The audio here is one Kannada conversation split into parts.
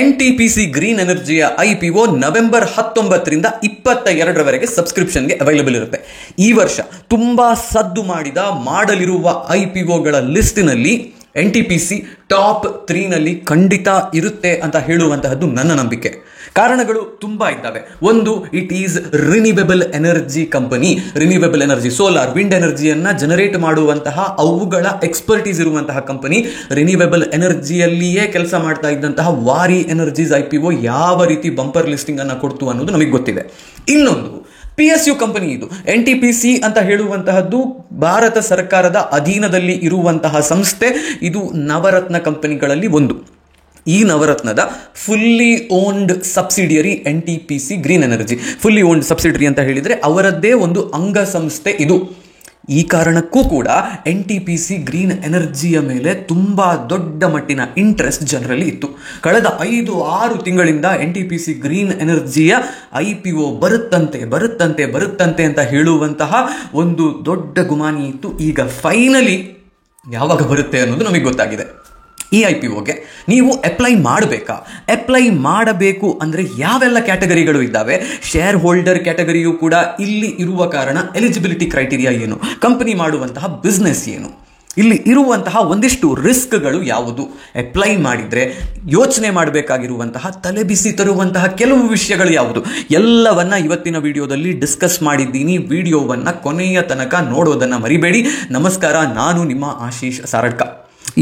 NTPC ಗ್ರೀನ್ ಎನರ್ಜಿಯ IPO ನವೆಂಬರ್ 19ರಿಂದ 22ರವರೆಗೆ ಸಬ್ಸ್ಕ್ರಿಪ್ಷನ್ಗೆ ಅವೈಲೇಬಲ್ ಇರುತ್ತೆ. ಈ ವರ್ಷ ತುಂಬಾ ಸದ್ದು ಮಾಡಲಿರುವ IPOಗಳ ಲಿಸ್ಟಿನಲ್ಲಿ NTPC ಟಾಪ್ 3ನಲ್ಲಿ ಖಂಡಿತ ಇರುತ್ತೆ ಅಂತ ಹೇಳುವಂತಹದ್ದು ನನ್ನ ನಂಬಿಕೆ. ಕಾರಣಗಳು ತುಂಬಾ ಇದ್ದಾವೆ. ಒಂದು, it is renewable energy company. Renewable energy, solar, wind ಎನರ್ಜಿಯನ್ನ ಜನರೇಟ್ ಮಾಡುವಂತಹ ಅವುಗಳ ಎಕ್ಸ್ಪರ್ಟೀಸ್ ಇರುವಂತಹ ಕಂಪನಿ. ರಿನ್ಯೂವೇಬಲ್ ಎನರ್ಜಿಯಲ್ಲಿಯೇ ಕೆಲಸ ಮಾಡ್ತಾ ಇದ್ದಂತಹ ವಾರಿ ಎನರ್ಜೀಸ್ IPO ಯಾವ ರೀತಿ ಬಂಪರ್ ಲಿಸ್ಟಿಂಗ್ ಅನ್ನ ಕೊಡ್ತು ಅನ್ನೋದು ನಮಗೆ ಗೊತ್ತಿದೆ. ಇನ್ನೊಂದು, PSU ಕಂಪನಿ. ಇದು NTPC ಅಂತ ಹೇಳುವಂತಹದ್ದು ಭಾರತ ಸರ್ಕಾರದ ಅಧೀನದಲ್ಲಿ ಇರುವಂತಹ ಸಂಸ್ಥೆ. ಇದು ನವರತ್ನ ಕಂಪನಿಗಳಲ್ಲಿ ಒಂದು. ಈ ನವರತ್ನದ fully owned subsidiary NTPC green energy. Fully owned subsidiary ಅಂತ ಹೇಳಿದ್ರೆ ಅವರದ್ದೇ ಒಂದು ಅಂಗಸಂಸ್ಥೆ ಇದು. ಈ ಕಾರಣಕ್ಕೂ ಕೂಡ NTPC ಗ್ರೀನ್ ಎನರ್ಜಿಯ ಮೇಲೆ ತುಂಬಾ ದೊಡ್ಡ ಮಟ್ಟಿನ ಇಂಟ್ರೆಸ್ಟ್ ಜನರಲ್ಲಿ ಇತ್ತು. ಕಳೆದ 5-6 ತಿಂಗಳಿಂದ NTPC ಗ್ರೀನ್ ಎನರ್ಜಿಯ IPO ಬರುತ್ತಂತೆ ಅಂತ ಹೇಳುವಂತಹ ಒಂದು ದೊಡ್ಡ ಗುಮಾನಿ ಇತ್ತು. ಈಗ ಫೈನಲಿ ಯಾವಾಗ ಬರುತ್ತೆ ಅನ್ನೋದು ನಮಗೆ ಗೊತ್ತಾಗಿದೆ. ಈ IPOಗೆ ನೀವು ಅಪ್ಲೈ ಮಾಡಬೇಕಾ? ಅಪ್ಲೈ ಮಾಡಬೇಕು ಅಂದರೆ ಯಾವೆಲ್ಲ ಕ್ಯಾಟಗರಿಗಳು ಇದ್ದಾವೆ? ಶೇರ್ ಹೋಲ್ಡರ್ ಕ್ಯಾಟಗರಿಯು ಕೂಡ ಇಲ್ಲಿ ಇರುವ ಕಾರಣ ಎಲಿಜಿಬಿಲಿಟಿ ಕ್ರೈಟೀರಿಯಾ ಏನು, ಕಂಪನಿ ಮಾಡುವಂತಹ ಬಿಸ್ನೆಸ್ ಏನು, ಇಲ್ಲಿ ಇರುವಂತಹ ಒಂದಿಷ್ಟು ರಿಸ್ಕ್ಗಳು ಯಾವುದು, ಅಪ್ಲೈ ಮಾಡಿದರೆ ಯೋಚನೆ ಮಾಡಬೇಕಾಗಿರುವಂತಹ ತಲೆಬಿಸಿ ತರುವಂತಹ ಕೆಲವು ವಿಷಯಗಳು ಯಾವುದು, ಎಲ್ಲವನ್ನ ಇವತ್ತಿನ ವಿಡಿಯೋದಲ್ಲಿ ಡಿಸ್ಕಸ್ ಮಾಡಿದ್ದೀನಿ. ವಿಡಿಯೋವನ್ನು ಕೊನೆಯ ತನಕ ನೋಡೋದನ್ನು ಮರಿಬೇಡಿ. ನಮಸ್ಕಾರ, ನಾನು ನಿಮ್ಮ ಆಶೀಶ್ ಸಾರಡ್ಕ.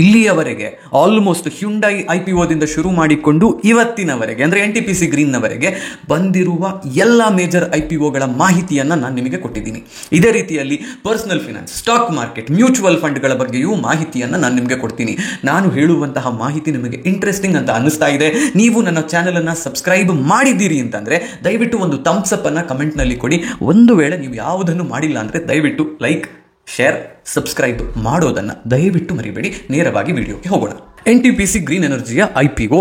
ಇಲ್ಲಿಯವರೆಗೆ ಆಲ್ಮೋಸ್ಟ್ ಹ್ಯುಂಡೈ IPOದಿಂದ ಶುರು ಮಾಡಿಕೊಂಡು ಇವತ್ತಿನವರೆಗೆ ಅಂದರೆ NTPC ಗ್ರೀನ್ನವರೆಗೆ ಬಂದಿರುವ ಎಲ್ಲ ಮೇಜರ್ IPOಗಳ ಮಾಹಿತಿಯನ್ನು ನಾನು ನಿಮಗೆ ಕೊಟ್ಟಿದ್ದೀನಿ. ಇದೇ ರೀತಿಯಲ್ಲಿ personal finance, stock market, mutual ಫಂಡ್ಗಳ ಬಗ್ಗೆಯೂ ಮಾಹಿತಿಯನ್ನು ನಾನು ನಿಮಗೆ ಕೊಡ್ತೀನಿ. ನಾನು ಹೇಳುವಂತಹ ಮಾಹಿತಿ ನಿಮಗೆ ಇಂಟ್ರೆಸ್ಟಿಂಗ್ ಅಂತ ಅನ್ನಿಸ್ತಾ ಇದೆ, ನೀವು ನನ್ನ ಚಾನಲನ್ನು ಸಬ್ಸ್ಕ್ರೈಬ್ ಮಾಡಿದ್ದೀರಿ ಅಂತಂದರೆ ದಯವಿಟ್ಟು ಒಂದು ಥಮ್ಸ್ ಅಪ್ ಅನ್ನು ಕಮೆಂಟ್ನಲ್ಲಿ ಕೊಡಿ. ಒಂದು ವೇಳೆ ನೀವು ಯಾವುದನ್ನು ಮಾಡಿಲ್ಲ ಅಂದರೆ ದಯವಿಟ್ಟು ಲೈಕ್, ಶೇರ್, ಸಬ್ಸ್ಕ್ರೈಬ್ ಮಾಡೋದನ್ನು ದಯವಿಟ್ಟು ಮರಿಬೇಡಿ. ನೇರವಾಗಿ ವಿಡಿಯೋಗೆ ಹೋಗೋಣ. NTPC ಗ್ರೀನ್ ಎನರ್ಜಿಯ IPO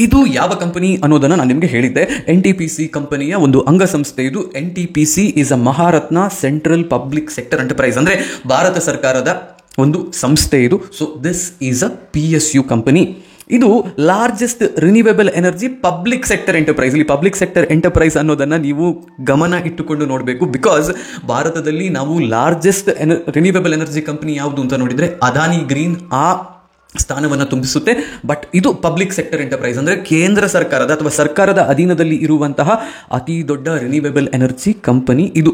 ಇದು ಯಾವ ಕಂಪನಿ ಅನ್ನೋದನ್ನು ನಾನು ನಿಮಗೆ ಹೇಳಿದ್ದೆ. NTPC ಕಂಪನಿಯ ಒಂದು ಅಂಗಸಂಸ್ಥೆ ಇದು. NTPC is a Maharatna central public sector enterprise, ಅಂದರೆ ಭಾರತ ಸರ್ಕಾರದ ಒಂದು ಸಂಸ್ಥೆ ಇದು. So this is a PSU company. ಇದು largest renewable energy public sector enterprise. ಇಲ್ಲಿ ಪಬ್ಲಿಕ್ ಸೆಕ್ಟರ್ ಎಂಟರ್ಪ್ರೈಸ್ ಅನ್ನೋದನ್ನು ನೀವು ಗಮನ ಇಟ್ಟುಕೊಂಡು ನೋಡಬೇಕು. ಬಿಕಾಸ್ ಭಾರತದಲ್ಲಿ ನಾವು ಲಾರ್ಜೆಸ್ಟ್ ರಿನ್ಯೂವೇಬಲ್ ಎನರ್ಜಿ ಕಂಪನಿ ಯಾವುದು ಅಂತ ನೋಡಿದರೆ ಅದಾನಿ ಗ್ರೀನ್ ಆ ಸ್ಥಾನವನ್ನು ತುಂಬಿಸುತ್ತೆ. ಬಟ್ ಇದು ಪಬ್ಲಿಕ್ ಸೆಕ್ಟರ್ ಎಂಟರ್ಪ್ರೈಸ್, ಅಂದರೆ ಕೇಂದ್ರ ಸರ್ಕಾರದ ಅಥವಾ ಸರ್ಕಾರದ ಅಧೀನದಲ್ಲಿ ಇರುವಂತಹ ಅತಿ ದೊಡ್ಡ ರಿನ್ಯೂವೇಬಲ್ ಎನರ್ಜಿ ಕಂಪನಿ ಇದು.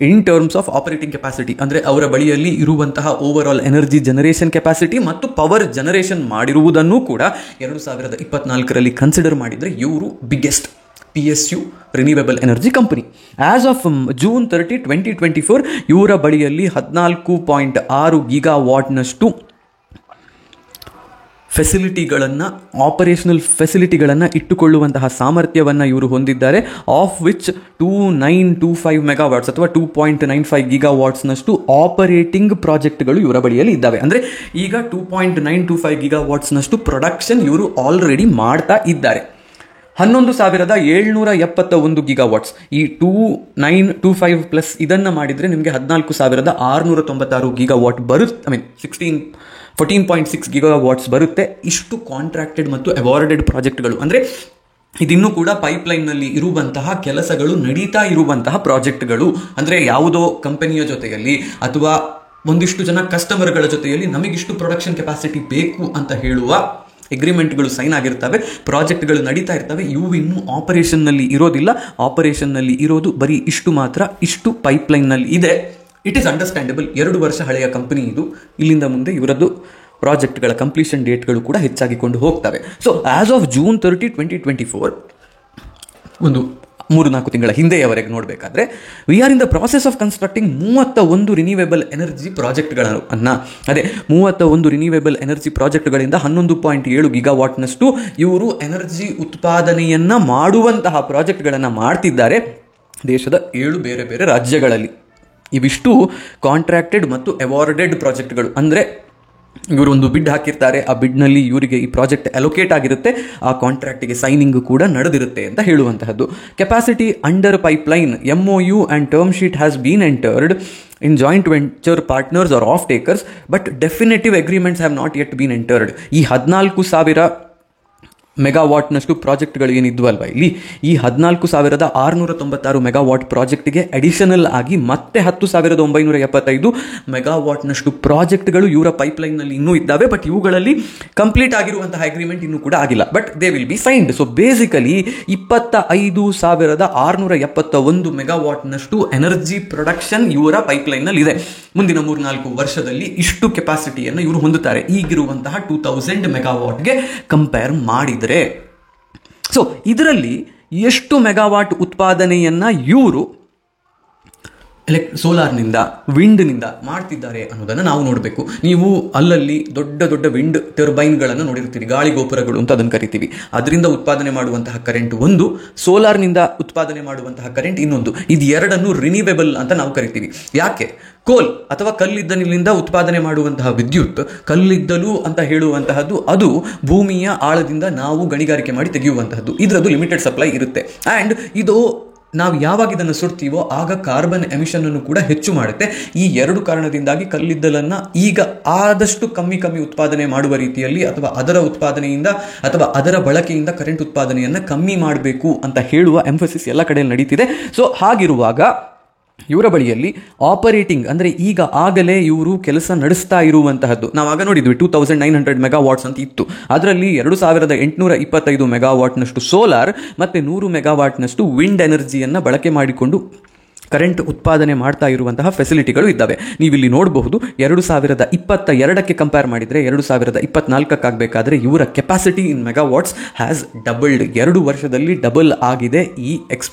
In terms of operating capacity, ಅಂದರೆ ಅವರ ಬಳಿಯಲ್ಲಿ ಇರುವಂತಹ over all energy generation capacity ಮತ್ತು ಪವರ್ ಜನರೇಷನ್ ಮಾಡಿರುವುದನ್ನು ಕೂಡ 2024ರಲ್ಲಿ ಕನ್ಸಿಡರ್ ಮಾಡಿದರೆ ಇವರು biggest PSU renewable energy company. As of June 30, 2024 ಇವರ ಬಳಿಯಲ್ಲಿ 14.6 ಗೀಗಾವಾಟ್ನಷ್ಟು ಫೆಸಿಲಿಟಿಗಳನ್ನು, ಆಪರೇಷನಲ್ ಫೆಸಿಲಿಟಿಗಳನ್ನು ಇಟ್ಟುಕೊಳ್ಳುವಂತಹ ಸಾಮರ್ಥ್ಯವನ್ನು ಇವರು ಹೊಂದಿದ್ದಾರೆ. ಆಫ್ ವಿಚ್ 2925 ಮೆಗಾವಾಟ್ಸ್ ಅಥವಾ 2.95 ಗೀಗಾವಾಟ್ಸ್ನಷ್ಟು ಆಪರೇಟಿಂಗ್ ಪ್ರಾಜೆಕ್ಟ್ಗಳು ಇವರ ಬಳಿಯಲ್ಲಿ ಇದ್ದಾವೆ. ಅಂದರೆ ಈಗ 2.925 ಗೀಗಾವಾಟ್ಸ್ನಷ್ಟು ಪ್ರೊಡಕ್ಷನ್ ಇವರು ಆಲ್ರೆಡಿ ಮಾಡ್ತಾ ಇದ್ದಾರೆ. 11,771 ಗೀಗಾವಾಟ್ಸ್. ಈ 2925 ಪ್ಲಸ್ ಇದನ್ನು ಮಾಡಿದರೆ ನಿಮಗೆ 14,696 ಗೀಗಾವಾಟ್ ಬರುತ್ತೆ. 14.6 ಗೀಗಾವಾಟ್ಸ್ ಬರುತ್ತೆ. ಇಷ್ಟು ಕಾಂಟ್ರಾಕ್ಟೆಡ್ ಮತ್ತು ಅವಾರ್ಡೆಡ್ ಪ್ರಾಜೆಕ್ಟ್ಗಳು, ಅಂದರೆ ಇದಿನ್ನೂ ಕೂಡ ಪೈಪ್ಲೈನ್ನಲ್ಲಿ ಇರುವಂತಹ ಕೆಲಸಗಳು ನಡೀತಾ ಇರುವಂತಹ ಪ್ರಾಜೆಕ್ಟ್ಗಳು. ಅಂದರೆ ಯಾವುದೋ ಕಂಪನಿಯ ಜೊತೆಯಲ್ಲಿ ಅಥವಾ ಒಂದಿಷ್ಟು ಜನ ಕಸ್ಟಮರ್ಗಳ ಜೊತೆಯಲ್ಲಿ ನಮಗಿಷ್ಟು ಪ್ರೊಡಕ್ಷನ್ ಕೆಪಾಸಿಟಿ ಬೇಕು ಅಂತ ಹೇಳುವ ಎಗ್ರಿಮೆಂಟ್ಗಳು ಸೈನ್ ಆಗಿರ್ತವೆ, ಪ್ರಾಜೆಕ್ಟ್ಗಳು ನಡೀತಾ ಇರ್ತವೆ. ಇವು ಇನ್ನೂ ಆಪರೇಷನ್ನಲ್ಲಿ ಇರೋದಿಲ್ಲ. ಆಪರೇಷನ್ನಲ್ಲಿ ಇರೋದು ಬರೀ ಇಷ್ಟು ಮಾತ್ರ, ಇಷ್ಟು ಪೈಪ್ಲೈನ್ನಲ್ಲಿ ಇದೆ. It is understandable. 2 ವರ್ಷ ಹಳೆಯ ಕಂಪನಿ ಇದು. ಇಲ್ಲಿಂದ ಮುಂದೆ ಇವರದ್ದು ಪ್ರಾಜೆಕ್ಟ್ಗಳ ಕಂಪ್ಲೀಷನ್ ಡೇಟ್ಗಳು ಕೂಡ ಹೆಚ್ಚಾಗಿಕೊಂಡು ಹೋಗ್ತವೆ. ಸೊ ಆಸ್ ಆಫ್ ಜೂನ್ 30, 2024 ಒಂದು 3-4 ತಿಂಗಳ ಹಿಂದೆಯವರೆಗೆ ನೋಡಬೇಕಾದ್ರೆ we are in the process of constructing 31 renewable energy ಪ್ರಾಜೆಕ್ಟ್ಗಳನ್ನು. ಅದೇ 31 ರಿನ್ಯೂವೇಬಲ್ ಎನರ್ಜಿ ಪ್ರಾಜೆಕ್ಟ್ಗಳಿಂದ 11.7 ಗೀಗಾವಾಟ್ನಷ್ಟು ಇವರು ಎನರ್ಜಿ ಉತ್ಪಾದನೆಯನ್ನು ಮಾಡುವಂತಹ ಪ್ರಾಜೆಕ್ಟ್ಗಳನ್ನು ಮಾಡ್ತಿದ್ದಾರೆ ದೇಶದ 7 ಬೇರೆ ಬೇರೆ ರಾಜ್ಯಗಳಲ್ಲಿ. ಇವಿಷ್ಟು ಕಾಂಟ್ರಾಕ್ಟೆಡ್ ಮತ್ತು ಅವಾರ್ಡೆಡ್ ಪ್ರಾಜೆಕ್ಟ್ಗಳು. ಅಂದರೆ ಇವರು ಒಂದು ಬಿಡ್ ಹಾಕಿರ್ತಾರೆ, ಆ ಬಿಡ್ನಲ್ಲಿ ಇವರಿಗೆ ಈ ಪ್ರಾಜೆಕ್ಟ್ ಅಲೋಕೇಟ್ ಆಗಿರುತ್ತೆ, ಆ ಕಾಂಟ್ರಾಕ್ಟಿಗೆ ಸೈನಿಂಗ್ ಕೂಡ ನಡೆದಿರುತ್ತೆ ಅಂತ ಹೇಳುವಂತಹದ್ದು. Capacity under pipeline MOU and term sheet has been entered in joint venture partners or off takers, but definitive agreements have not yet been entered. ಈ 14,000 ಮೆಗಾವಾಟ್ನಷ್ಟು ಪ್ರಾಜೆಕ್ಟ್ಗಳು ಏನಿದ್ವಲ್ವ ಇಲ್ಲಿ, ಈ 14,696 ಮೆಗಾವಾಟ್ ಪ್ರಾಜೆಕ್ಟ್ಗೆ ಅಡಿಷನಲ್ ಆಗಿ ಮತ್ತೆ 10,975 ಮೆಗಾವಾಟ್ನಷ್ಟು ಪ್ರಾಜೆಕ್ಟ್ಗಳು ಇವರ ಪೈಪ್ಲೈನ್ನಲ್ಲಿ ಇನ್ನೂ ಇದ್ದಾವೆ. ಬಟ್ ಇವುಗಳಲ್ಲಿ ಕಂಪ್ಲೀಟ್ ಆಗಿರುವಂತಹ ಅಗ್ರಿಮೆಂಟ್ ಇನ್ನೂ ಕೂಡ ಆಗಿಲ್ಲ, but they will be signed. So basically 25,671 ಮೆಗಾವಾಟ್ನಷ್ಟು ಎನರ್ಜಿ ಪ್ರೊಡಕ್ಷನ್ ಇವರ ಪೈಪ್ಲೈನ್ನಲ್ಲಿ ಇದೆ. ಮುಂದಿನ 3-4 ವರ್ಷದಲ್ಲಿ ಇಷ್ಟು ಕೆಪಾಸಿಟಿಯನ್ನು ಇವರು ಹೊಂದುತ್ತಾರೆ ಈಗಿರುವಂತಹ 2000 ಮೆಗಾವಾಟ್ಗೆ ಕಂಪೇರ್ ಮಾಡಿದರೆ. ಸೊ ಇದರಲ್ಲಿ ಎಷ್ಟು ಮೆಗಾವಾಟ್ ಉತ್ಪಾದನೆಯನ್ನ ಇವರು ಸೋಲಾರ್ನಿಂದ, ವಿಂಡ್ನಿಂದ ಮಾಡ್ತಿದ್ದಾರೆ ಅನ್ನೋದನ್ನು ನಾವು ನೋಡಬೇಕು. ನೀವು ಅಲ್ಲಲ್ಲಿ ದೊಡ್ಡ ದೊಡ್ಡ ವಿಂಡ್ ಟರ್ಬೈನ್ಗಳನ್ನು ನೋಡಿರ್ತೀರಿ, ಗಾಳಿ ಗೋಪುರಗಳು ಅಂತ ಅದನ್ನು ಕರಿತೀವಿ. ಅದರಿಂದ ಉತ್ಪಾದನೆ ಮಾಡುವಂತಹ ಕರೆಂಟ್ ಒಂದು, ಸೋಲಾರ್ನಿಂದ ಉತ್ಪಾದನೆ ಮಾಡುವಂತಹ ಕರೆಂಟ್ ಇನ್ನೊಂದು. ಇದು ಎರಡನ್ನು ರಿನ್ಯೂವೇಬಲ್ ಅಂತ ನಾವು ಕರಿತೀವಿ. ಯಾಕೆ? ಕೋಲ್ ಅಥವಾ ಕಲ್ಲಿದ್ದಲಿನಿಂದ ಉತ್ಪಾದನೆ ಮಾಡುವಂತಹ ವಿದ್ಯುತ್, ಕಲ್ಲಿದ್ದಲು ಅಂತ ಹೇಳುವಂತಹದ್ದು ಅದು ಭೂಮಿಯ ಆಳದಿಂದ ನಾವು ಗಣಿಗಾರಿಕೆ ಮಾಡಿ ತೆಗೆಯುವಂತಹದ್ದು. ಇದರದ್ದು ಲಿಮಿಟೆಡ್ ಸಪ್ಲೈ ಇರುತ್ತೆ. ಆ್ಯಂಡ್ ಇದು ನಾವು ಯಾವಾಗ ಇದನ್ನು ಸುಡ್ತೀವೋ ಆಗ ಕಾರ್ಬನ್ ಎಮಿಷನ್ ಅನ್ನು ಕೂಡ ಹೆಚ್ಚು ಮಾಡುತ್ತೆ. ಈ ಎರಡು ಕಾರಣದಿಂದಾಗಿ ಕಲ್ಲಿದ್ದಲನ್ನು ಈಗ ಆದಷ್ಟು ಕಮ್ಮಿ ಉತ್ಪಾದನೆ ಮಾಡುವ ರೀತಿಯಲ್ಲಿ, ಅಥವಾ ಅದರ ಉತ್ಪಾದನೆಯಿಂದ ಅಥವಾ ಅದರ ಬಳಕೆಯಿಂದ ಕರೆಂಟ್ ಉತ್ಪಾದನೆಯನ್ನು ಕಮ್ಮಿ ಮಾಡಬೇಕು ಅಂತ ಹೇಳುವ ಎಂಫಸಿಸ್ ಎಲ್ಲ ಕಡೆಯಲ್ಲಿ ನಡೀತಿದೆ. ಸೊ ಹಾಗಿರುವಾಗ ಇವರ ಬಳಿಯಲ್ಲಿ ಆಪರೇಟಿಂಗ್ ಅಂದರೆ ಈಗ ಆಗಲೇ ಇವರು ಕೆಲಸ ನಡೆಸ್ತಾ ಇರುವಂತಹದ್ದು ನಾವಾಗ ನೋಡಿದ್ವಿ 2900 ಮೆಗಾವಾಟ್ಸ್ ಅಂತ ಇತ್ತು. ಅದರಲ್ಲಿ 2825 ಮೆಗಾವಾಟ್ನಷ್ಟು ಸೋಲಾರ್ ಮತ್ತು 100 ಮೆಗಾವಾಟ್ನಷ್ಟು ವಿಂಡ್ ಎನರ್ಜಿಯನ್ನು ಬಳಕೆ ಮಾಡಿಕೊಂಡು ಕರೆಂಟ್ ಉತ್ಪಾದನೆ ಮಾಡ್ತಾ ಇರುವಂತಹ ಫೆಸಿಲಿಟಿಗಳು ಇದ್ದಾವೆ. ನೀವಿಲ್ಲಿ ನೋಡಬಹುದು 2022ಕ್ಕೆ ಕಂಪೇರ್ ಮಾಡಿದರೆ 2024 ಇವರ ಕೆಪಾಸಿಟಿ ಇನ್ ಮೆಗಾವಾಟ್ಸ್ ಹ್ಯಾಸ್ ಡಬಲ್ಡ್. 2 ವರ್ಷದಲ್ಲಿ ಡಬಲ್ ಆಗಿದೆ ಈ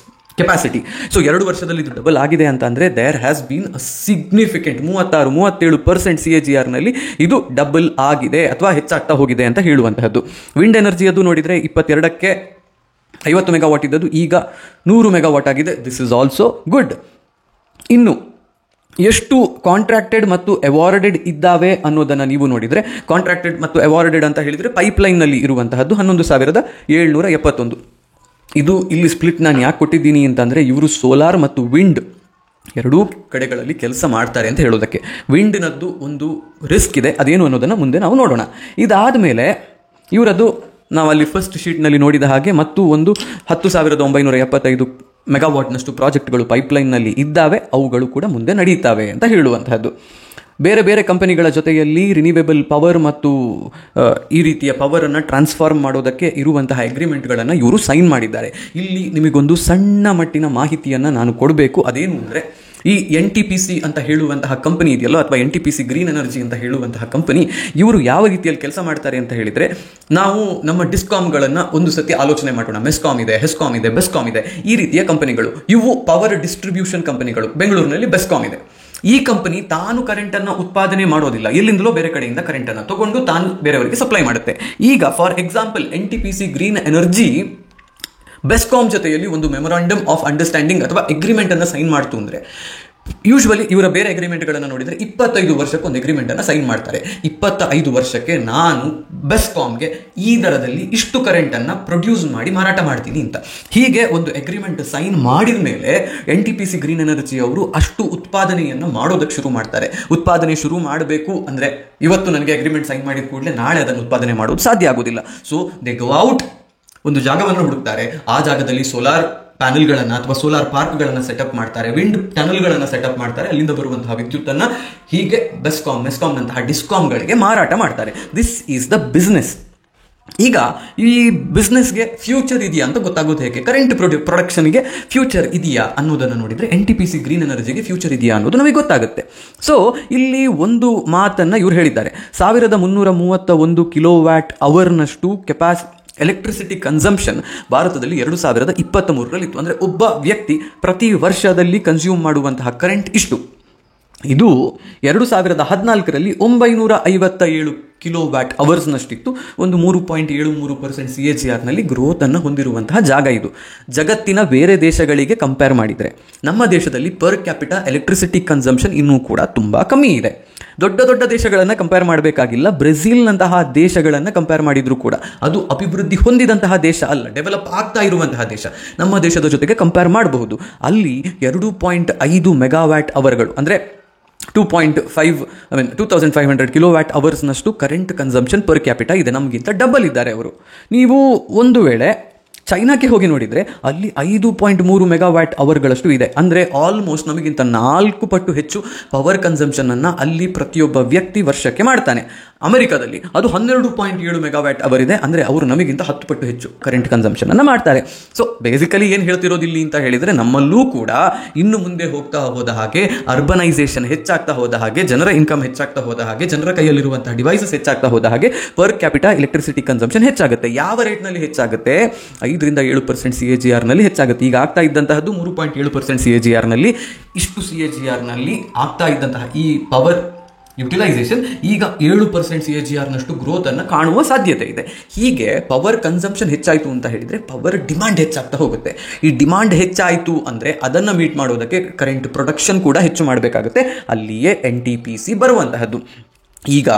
ಕೆಪಾಸಿಟಿ. ಸೊ 2 ವರ್ಷದಲ್ಲಿ ಇದು ಡಬಲ್ ಆಗಿದೆ ಅಂತ ಅಂದರೆ there has been a significant 36-37% CAGRನಲ್ಲಿ ಇದು ಡಬಲ್ ಆಗಿದೆ ಅಥವಾ ಹೆಚ್ಚಾಗ್ತಾ ಹೋಗಿದೆ ಅಂತ ಹೇಳುವಂತಹದ್ದು. ವಿಂಡ್ ಎನರ್ಜಿಯದು ನೋಡಿದರೆ 22ಕ್ಕೆ 50 ಮೆಗಾವಾಟ್ ಇದ್ದದ್ದು ಈಗ 100 ಮೆಗಾವಾಟ್ ಆಗಿದೆ. This is also good. ಇನ್ನು ಎಷ್ಟು ಕಾಂಟ್ರಾಕ್ಟೆಡ್ ಮತ್ತು ಅವಾರ್ಡೆಡ್ ಇದ್ದಾವೆ ಅನ್ನೋದನ್ನು ನೀವು ನೋಡಿದರೆ, ಕಾಂಟ್ರಾಕ್ಟೆಡ್ ಮತ್ತು ಅವಾರ್ಡೆಡ್ ಅಂತ ಹೇಳಿದರೆ ಪೈಪ್ಲೈನ್ನಲ್ಲಿ ಇರುವಂತಹದ್ದು 11,771. ಇದು ಇಲ್ಲಿ ಸ್ಪ್ಲಿಟ್ ನಾನು ಯಾಕೆ ಕೊಟ್ಟಿದ್ದೀನಿ ಅಂತಂದರೆ ಇವರು ಸೋಲಾರ್ ಮತ್ತು ವಿಂಡ್ ಎರಡೂ ಕಡೆಗಳಲ್ಲಿ ಕೆಲಸ ಮಾಡ್ತಾರೆ ಅಂತ ಹೇಳೋದಕ್ಕೆ. ವಿಂಡ್ನದ್ದು ಒಂದು ರಿಸ್ಕ್ ಇದೆ, ಅದೇನು ಅನ್ನೋದನ್ನು ಮುಂದೆ ನಾವು ನೋಡೋಣ. ಇದಾದ ಮೇಲೆ ಇವರದ್ದು ನಾವು ಅಲ್ಲಿ ಫಸ್ಟ್ ಶೀಟ್ನಲ್ಲಿ ನೋಡಿದ ಹಾಗೆ ಮತ್ತು ಒಂದು 10,975 ಮೆಗಾವಾಟ್ನಷ್ಟು ಪ್ರಾಜೆಕ್ಟ್ಗಳು ಪೈಪ್ಲೈನ್ನಲ್ಲಿ ಇದ್ದಾವೆ, ಅವುಗಳು ಕೂಡ ಮುಂದೆ ನಡೀತಾವೆ ಅಂತ ಹೇಳುವಂತಹದ್ದು. ಬೇರೆ ಬೇರೆ ಕಂಪನಿಗಳ ಜೊತೆಯಲ್ಲಿ ರಿನ್ಯೂವೇಬಲ್ ಪವರ್ ಮತ್ತು ಈ ರೀತಿಯ ಪವರನ್ನು ಟ್ರಾನ್ಸ್ಫಾರ್ಮ್ ಮಾಡೋದಕ್ಕೆ ಇರುವಂತಹ ಅಗ್ರಿಮೆಂಟ್ಗಳನ್ನು ಇವರು ಸೈನ್ ಮಾಡಿದ್ದಾರೆ. ಇಲ್ಲಿ ನಿಮಗೊಂದು ಸಣ್ಣ ಮಟ್ಟಿನ ಮಾಹಿತಿಯನ್ನು ನಾನು ಕೊಡಬೇಕು. ಅದೇನು ಅಂದರೆ ಈ NTPC ಅಂತ ಹೇಳುವಂತಹ ಕಂಪನಿ ಇದೆಯಲ್ಲೋ, ಅಥವಾ NTPC ಗ್ರೀನ್ ಎನರ್ಜಿ ಅಂತ ಹೇಳುವಂತಹ ಕಂಪನಿ, ಇವರು ಯಾವ ರೀತಿಯಲ್ಲಿ ಕೆಲಸ ಮಾಡ್ತಾರೆ ಅಂತ ಹೇಳಿದರೆ, ನಾವು ನಮ್ಮ ಡಿಸ್ಕಾಮ್ಗಳನ್ನು ಒಂದು ಸತಿ ಆಲೋಚನೆ ಮಾಡೋಣ. ಮೆಸ್ಕಾಮ್ ಇದೆ, ಹೆಸ್ಕಾಮ್ ಇದೆ, ಬೆಸ್ಕಾಮ್ ಇದೆ, ಈ ರೀತಿಯ ಕಂಪನಿಗಳು. ಇವು ಪವರ್ ಡಿಸ್ಟ್ರಿಬ್ಯೂಷನ್ ಕಂಪನಿಗಳು. ಬೆಂಗಳೂರಿನಲ್ಲಿ ಬೆಸ್ಕಾಮ್ ಇದೆ. ಈ ಕಂಪನಿ ತಾನು ಕರೆಂಟನ್ನು ಉತ್ಪಾದನೆ ಮಾಡೋದಿಲ್ಲ, ಎಲ್ಲಿಂದಲೋ ಬೇರೆ ಕಡೆಯಿಂದ ಕರೆಂಟನ್ನು ತಗೊಂಡು ತಾನು ಬೇರೆಯವರಿಗೆ ಸಪ್ಲೈ ಮಾಡುತ್ತೆ. ಈಗ for example NTPC green energy BESCOM ಜೊತೆಯಲ್ಲಿ ಒಂದು ಮೆಮೊರಾಂಡಮ್ ಆಫ್ ಅಂಡರ್ಸ್ಟ್ಯಾಂಡಿಂಗ್ ಅಥವಾ ಅಗ್ರಿಮೆಂಟ್ ಅನ್ನು ಸೈನ್ ಮಾಡ್ತು ಅಂದರೆ, ಯೂಶ್ವಲಿ ಇವರ ಬೇರೆ ಅಗ್ರಿಮೆಂಟ್ಗಳನ್ನು ನೋಡಿದರೆ 25 ವರ್ಷಕ್ಕೆ ಒಂದು ಅಗ್ರಿಮೆಂಟನ್ನು ಸೈನ್ ಮಾಡ್ತಾರೆ. 25 ವರ್ಷಕ್ಕೆ ನಾನು ಬೆಸ್ಕಾಮ್ಗೆ ಈ ದರದಲ್ಲಿ ಇಷ್ಟು ಕರೆಂಟನ್ನು ಪ್ರೊಡ್ಯೂಸ್ ಮಾಡಿ ಮಾರಾಟ ಮಾಡ್ತೀನಿ ಅಂತ ಹೀಗೆ ಒಂದು ಅಗ್ರಿಮೆಂಟ್ ಸೈನ್ ಮಾಡಿದ ಮೇಲೆ NTPC ಗ್ರೀನ್ ಎನರ್ಜಿ ಅವರು ಅಷ್ಟು ಉತ್ಪಾದನೆಯನ್ನು ಮಾಡೋದಕ್ಕೆ ಶುರು ಮಾಡ್ತಾರೆ. ಉತ್ಪಾದನೆ ಶುರು ಮಾಡಬೇಕು ಅಂದರೆ ಇವತ್ತು ನನಗೆ ಅಗ್ರಿಮೆಂಟ್ ಸೈನ್ ಮಾಡಿದ ಕೂಡಲೇ ನಾಳೆ ಅದನ್ನು ಉತ್ಪಾದನೆ ಮಾಡೋದು ಸಾಧ್ಯ ಆಗೋದಿಲ್ಲ. ಸೊ ದೇ ಗೋ ಔಟ್, ಒಂದು ಜಾಗವನ್ನು ಹುಡುಕ್ತಾರೆ. ಆ ಜಾಗದಲ್ಲಿ ಸೋಲಾರ್ ಪ್ಯಾನೆಲ್ಗಳನ್ನು ಅಥವಾ ಸೋಲಾರ್ ಪಾರ್ಕ್ಗಳನ್ನು ಸೆಟಪ್ ಮಾಡ್ತಾರೆ, ವಿಂಡ್ ಟನಲ್ಗಳನ್ನು ಸೆಟಪ್ ಮಾಡ್ತಾರೆ. ಅಲ್ಲಿಂದ ಬರುವಂತಹ ವಿದ್ಯುತ್ತನ್ನು ಹೀಗೆ ಮೆಸ್ಕಾಮ್ನಂತಹ ಡಿಸ್ಕಾಮ್ಗಳಿಗೆ ಮಾರಾಟ ಮಾಡ್ತಾರೆ. This is the business. ಈಗ ಈ ಬಿಸ್ನೆಸ್ಗೆ ಫ್ಯೂಚರ್ ಇದೆಯಾ ಅಂತ ಗೊತ್ತಾಗೋದು ಹೇಗೆ? ಕರೆಂಟ್ ಪ್ರೊಡಕ್ಷನ್ಗೆ ಫ್ಯೂಚರ್ ಇದೆಯಾ ಅನ್ನೋದನ್ನು ನೋಡಿದರೆ NTPC ಗ್ರೀನ್ ಎನರ್ಜಿಗೆ ಫ್ಯೂಚರ್ ಇದೆಯಾ ಅನ್ನೋದು ನಮಗೆ ಗೊತ್ತಾಗುತ್ತೆ. ಸೊ ಇಲ್ಲಿ ಒಂದು ಮಾತನ್ನು ಇವರು ಹೇಳಿದ್ದಾರೆ. 1331 ಕಿಲೋವ್ಯಾಟ್ ಅವರ್ನಷ್ಟು ಎಲೆಕ್ಟ್ರಿಸಿಟಿ ಕನ್ಸಂಪ್ಷನ್ ಭಾರತದಲ್ಲಿ 2023ರಲ್ಲಿ ಇತ್ತು. ಅಂದರೆ ಒಬ್ಬ ವ್ಯಕ್ತಿ ಪ್ರತಿ ವರ್ಷದಲ್ಲಿ ಕನ್ಸ್ಯೂಮ್ ಮಾಡುವಂತಹ ಕರೆಂಟ್ ಇಷ್ಟು. ಇದು 2014ರಲ್ಲಿ 957 ಕಿಲೋವ್ಯಾಟ್ ಅವರ್ಸ್ನಷ್ಟಿತ್ತು. ಒಂದು 3.73% CAGRನಲ್ಲಿ ಗ್ರೋತನ್ನು ಹೊಂದಿರುವಂತಹ ಜಾಗ ಇದು. ಜಗತ್ತಿನ ಬೇರೆ ದೇಶಗಳಿಗೆ ಕಂಪೇರ್ ಮಾಡಿದರೆ ನಮ್ಮ ದೇಶದಲ್ಲಿ ಪರ್ ಕ್ಯಾಪಿಟಾ ಎಲೆಕ್ಟ್ರಿಸಿಟಿ ಕನ್ಸಂಪ್ಷನ್ ಇನ್ನೂ ಕೂಡ ತುಂಬ ಕಮ್ಮಿ ಇದೆ. ದೊಡ್ಡ ದೊಡ್ಡ ದೇಶಗಳನ್ನು ಕಂಪೇರ್ ಮಾಡಬೇಕಾಗಿಲ್ಲ. ಬ್ರೆಜಿಲ್ನಂತಹ ದೇಶಗಳನ್ನು ಕಂಪೇರ್ ಮಾಡಿದರೂ ಕೂಡ ಅದು ಅಭಿವೃದ್ಧಿ ಹೊಂದಿದಂತಹ ದೇಶ ಅಲ್ಲ, ಡೆವಲಪ್ ಆಗ್ತಾ ಇರುವಂತಹ ದೇಶ. ನಮ್ಮ ದೇಶದ ಜೊತೆಗೆ ಕಂಪೇರ್ ಮಾಡಬಹುದು. ಅಲ್ಲಿ 2.5 ಮೆಗಾವ್ಯಾಟ್ ಅವರ್ಗಳು ಅಂದರೆ 2500 ಕಿಲೋವ್ಯಾಟ್ ಅವರ್ಸ್ನಷ್ಟು ಕರೆಂಟ್ ಕನ್ಸಂಪ್ಷನ್ ಪರ್ ಕ್ಯಾಪಿಟಾ ಇದೆ. ನಮಗಿಂತ ಡಬಲ್ ಇದ್ದಾರೆ ಅವರು. ನೀವು ಒಂದು ವೇಳೆ ಚೈನಾಕ್ಕೆ ಹೋಗಿ ನೋಡಿದರೆ ಅಲ್ಲಿ 5.3 ಮೆಗಾವ್ಯಾಟ್ ಅವರ್ಗಳಷ್ಟು ಇದೆ. ಅಂದರೆ ಆಲ್ಮೋಸ್ಟ್ ನಮಗಿಂತ 4 ಪಟ್ಟು ಹೆಚ್ಚು ಪವರ್ ಕನ್ಸಂಪ್ಷನನ್ನು ಅಲ್ಲಿ ಪ್ರತಿಯೊಬ್ಬ ವ್ಯಕ್ತಿ ವರ್ಷಕ್ಕೆ ಮಾಡ್ತಾನೆ. ಅಮೆರಿಕಾದಲ್ಲಿ ಅದು 12.7 ಮೆಗಾವ್ಯಾಟ್ ಅವರ್ ಇದೆ. ಅಂದರೆ ಅವರು ನಮಗಿಂತ 10 ಪಟ್ಟು ಹೆಚ್ಚು ಕರೆಂಟ್ ಕನ್ಸಂಪ್ಷನನ್ನು ಮಾಡ್ತಾರೆ. ಸೊ ಬೇಸಿಕಲಿ ಏನು ಹೇಳ್ತಿರೋದಿಲ್ಲಿ ಅಂತ ಹೇಳಿದರೆ, ನಮ್ಮಲ್ಲೂ ಕೂಡ ಇನ್ನು ಮುಂದೆ ಹೋಗ್ತಾ ಹೋದ ಹಾಗೆ, ಅರ್ಬನೈಸೇಷನ್ ಹೆಚ್ಚಾಗ್ತಾ ಹೋದ ಹಾಗೆ, ಜನರ ಇನ್ಕಮ್ ಹೆಚ್ಚಾಗ್ತಾ ಹೋದ ಹಾಗೆ, ಜನರ ಕೈಯಲ್ಲಿರುವಂತಹ ಡಿವೈಸಸ್ ಹೆಚ್ಚಾಗ್ತಾ ಹೋದ ಹಾಗೆ ಪರ್ ಕ್ಯಾಪಿಟಾ ಎಲೆಕ್ಟ್ರಿಸಿಟಿ ಕನ್ಸಂಪ್ಷನ್ ಹೆಚ್ಚಾಗುತ್ತೆ. ಯಾವ ರೇಟ್ನಲ್ಲಿ ಹೆಚ್ಚಾಗುತ್ತೆ? 5-7% CAGR ನಲ್ಲಿ ಹೆಚ್ಚಾಗುತ್ತೆ. ಈಗ ಆಗ್ತಾ ಇದ್ದಂತಹದ್ದು 3.7% CAGR ನಲ್ಲಿ. ಇಷ್ಟು CAGR ನಲ್ಲಿ ಆಗ್ತಾ ಇದ್ದಂತಹ ಈ ಪವರ್ ಯುಟಿಲೈಸೇಷನ್ ಈಗ 7% CAGR ನಷ್ಟು ಗ್ರೋತ್ ಅನ್ನು ಕಾಣುವ ಸಾಧ್ಯತೆ ಇದೆ. ಹೀಗೆ ಪವರ್ ಕನ್ಸಂಪ್ಷನ್ ಹೆಚ್ಚಾಯಿತು ಅಂತ ಹೇಳಿದರೆ ಪವರ್ ಡಿಮಾಂಡ್ ಹೆಚ್ಚಾಗ್ತಾ ಹೋಗುತ್ತೆ. ಈ ಡಿಮಾಂಡ್ ಹೆಚ್ಚಾಯಿತು ಅಂದರೆ ಅದನ್ನು ಮೀಟ್ ಮಾಡೋದಕ್ಕೆ ಕರೆಂಟ್ ಪ್ರೊಡಕ್ಷನ್ ಕೂಡ ಹೆಚ್ಚು ಮಾಡಬೇಕಾಗುತ್ತೆ. ಅಲ್ಲಿಯೇ NTPC ಬರುವಂತಹದ್ದು. ಈಗ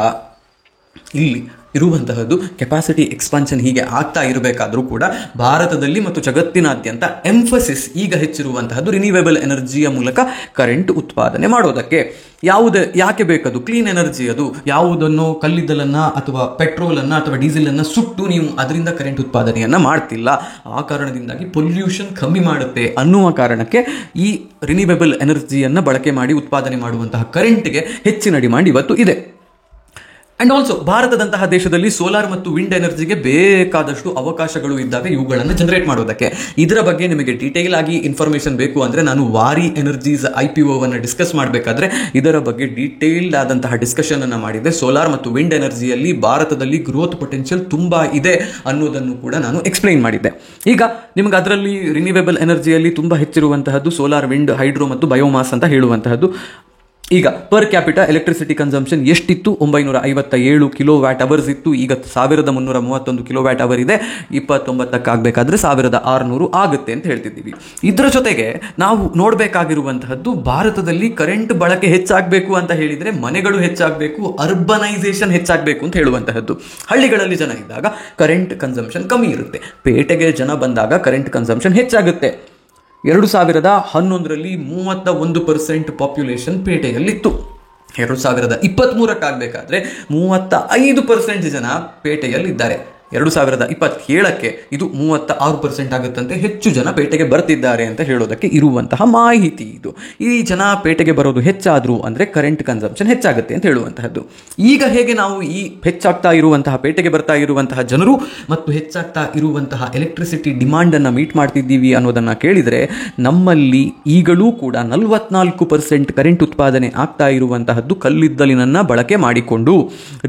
ಇಲ್ಲಿ ಇರುವಂತಹದ್ದು ಕೆಪಾಸಿಟಿ ಎಕ್ಸ್ಪಾನ್ಷನ್ ಹೀಗೆ ಆಗ್ತಾ ಇರಬೇಕಾದ್ರೂ ಕೂಡ ಭಾರತದಲ್ಲಿ ಮತ್ತು ಜಗತ್ತಿನಾದ್ಯಂತ ಎಂಫಸಿಸ್ ಈಗ ಹೆಚ್ಚಿರುವಂತಹದ್ದು ರಿನ್ಯೂವೇಬಲ್ ಎನರ್ಜಿಯ ಮೂಲಕ ಕರೆಂಟ್ ಉತ್ಪಾದನೆ ಮಾಡೋದಕ್ಕೆ. ಯಾಕೆ ಬೇಕದು? Clean energy. ಅದು ಯಾವುದನ್ನು ಕಲ್ಲಿದ್ದಲನ್ನು ಅಥವಾ ಪೆಟ್ರೋಲನ್ನು ಅಥವಾ ಡೀಸೆಲನ್ನು ಸುಟ್ಟು ನೀವು ಅದರಿಂದ ಕರೆಂಟ್ ಉತ್ಪಾದನೆಯನ್ನು ಮಾಡ್ತಿಲ್ಲ. ಆ ಕಾರಣದಿಂದಾಗಿ ಪೊಲ್ಯೂಷನ್ ಕಮ್ಮಿ ಮಾಡುತ್ತೆ ಅನ್ನುವ ಕಾರಣಕ್ಕೆ ಈ ರಿನ್ಯೂವೇಬಲ್ ಎನರ್ಜಿಯನ್ನು ಬಳಕೆ ಮಾಡಿ ಉತ್ಪಾದನೆ ಮಾಡುವಂತಹ ಕರೆಂಟ್ಗೆ ಹೆಚ್ಚಿನ ಡಿಮಾಂಡ್ ಇವತ್ತು ಇದೆ. ಆ್ಯಂಡ್ ಆಲ್ಸೋ ಭಾರತದಂತಹ ದೇಶದಲ್ಲಿ ಸೋಲಾರ್ ಮತ್ತು ವಿಂಡ್ ಎನರ್ಜಿಗೆ ಬೇಕಾದಷ್ಟು ಅವಕಾಶಗಳು ಇದ್ದಾವೆ ಇವುಗಳನ್ನು ಜನರೇಟ್ ಮಾಡೋದಕ್ಕೆ. ಇದರ ಬಗ್ಗೆ ನಿಮಗೆ ಡೀಟೇಲ್ ಆಗಿ ಇನ್ಫಾರ್ಮೇಷನ್ ಬೇಕು ಅಂದರೆ ನಾನು ವಾರಿ ಎನರ್ಜೀಸ್ IPOವನ್ನು ಡಿಸ್ಕಸ್ ಮಾಡಬೇಕಾದ್ರೆ ಇದರ ಬಗ್ಗೆ ಡೀಟೇಲ್ಡ್ ಆದಂತಹ ಡಿಸ್ಕಷನ್ ಅನ್ನು ಮಾಡಿದ್ದೆ. ಸೋಲಾರ್ ಮತ್ತು ವಿಂಡ್ ಎನರ್ಜಿಯಲ್ಲಿ ಭಾರತದಲ್ಲಿ ಗ್ರೋತ್ ಪೊಟೆನ್ಷಿಯಲ್ ತುಂಬ ಇದೆ ಅನ್ನೋದನ್ನು ಕೂಡ ನಾನು ಎಕ್ಸ್ಪ್ಲೈನ್ ಮಾಡಿದ್ದೆ. ಈಗ ನಿಮಗೆ ಅದರಲ್ಲಿ ರಿನ್ಯೂವೇಬಲ್ ಎನರ್ಜಿಯಲ್ಲಿ ತುಂಬ ಹೆಚ್ಚಿರುವಂತಹದ್ದು ಸೋಲಾರ್, ವಿಂಡ್, ಹೈಡ್ರೋ ಮತ್ತು ಬಯೋಮಾಸ್ ಅಂತ ಹೇಳುವಂತಹದ್ದು. ಈಗ ಪರ್ ಕ್ಯಾಪಿಟಾ ಎಲೆಕ್ಟ್ರಿಸಿಟಿ ಕನ್ಸಂಪ್ಷನ್ ಎಷ್ಟಿತ್ತು? 957 ಕಿಲೋವ್ಯಾಟ್ ಅವರ್ಸ್ ಇತ್ತು. ಈಗ 1331 ಕಿಲೋವ್ಯಾಟ್ ಅವರ್ ಇದೆ. 29ಕ್ಕೆ ಆಗಬೇಕಾದ್ರೆ 1600 ಆಗುತ್ತೆ ಅಂತ ಹೇಳ್ತಿದ್ದೀವಿ. ಇದರ ಜೊತೆಗೆ ನಾವು ನೋಡಬೇಕಾಗಿರುವಂತಹದ್ದು ಭಾರತದಲ್ಲಿ ಕರೆಂಟ್ ಬಳಕೆ ಹೆಚ್ಚಾಗಬೇಕು ಅಂತ ಹೇಳಿದರೆ ಮನೆಗಳು ಹೆಚ್ಚಾಗಬೇಕು, ಅರ್ಬನೈಸೇಷನ್ ಹೆಚ್ಚಾಗಬೇಕು ಅಂತ ಹೇಳುವಂತಹದ್ದು. ಹಳ್ಳಿಗಳಲ್ಲಿ ಜನ ಇದ್ದಾಗ ಕರೆಂಟ್ ಕನ್ಸಂಪ್ಷನ್ ಕಮ್ಮಿ ಇರುತ್ತೆ. ಪೇಟೆಗೆ ಜನ ಬಂದಾಗ ಕರೆಂಟ್ ಕನ್ಸಂಪ್ಷನ್ ಹೆಚ್ಚಾಗುತ್ತೆ. 2011ರಲ್ಲಿ 31% ಪಾಪ್ಯುಲೇಷನ್ ಪೇಟೆಯಲ್ಲಿತ್ತು. 2023ಕ್ಕೆ ಆಗಬೇಕಾದ್ರೆ 35% ಜನ ಪೇಟೆಯಲ್ಲಿದ್ದಾರೆ. 2027ಕ್ಕೆ ಇದು 36% ಆಗುತ್ತಂತೆ. ಹೆಚ್ಚು ಜನ ಪೇಟೆಗೆ ಬರ್ತಿದ್ದಾರೆ ಅಂತ ಹೇಳೋದಕ್ಕೆ ಇರುವಂತಹ ಮಾಹಿತಿ ಇದು. ಈ ಜನ ಪೇಟೆಗೆ ಬರೋದು ಹೆಚ್ಚಾದರೂ ಅಂದರೆ ಕರೆಂಟ್ ಕನ್ಸಂಪ್ಷನ್ ಹೆಚ್ಚಾಗುತ್ತೆ ಅಂತ ಹೇಳುವಂತಹದ್ದು. ಈಗ ಹೇಗೆ ನಾವು ಈ ಹೆಚ್ಚಾಗ್ತಾ ಇರುವಂತಹ ಪೇಟೆಗೆ ಬರ್ತಾ ಇರುವಂತಹ ಜನರು ಮತ್ತು ಹೆಚ್ಚಾಗ್ತಾ ಇರುವಂತಹ ಎಲೆಕ್ಟ್ರಿಸಿಟಿ ಡಿಮಾಂಡನ್ನು ಮೀಟ್ ಮಾಡ್ತಿದ್ದೀವಿ ಅನ್ನೋದನ್ನು ಕೇಳಿದರೆ, ನಮ್ಮಲ್ಲಿ ಈಗಲೂ ಕೂಡ 44% ಕರೆಂಟ್ ಉತ್ಪಾದನೆ ಆಗ್ತಾ ಇರುವಂತಹದ್ದು ಕಲ್ಲಿದ್ದಲಿನನ್ನು ಬಳಕೆ ಮಾಡಿಕೊಂಡು.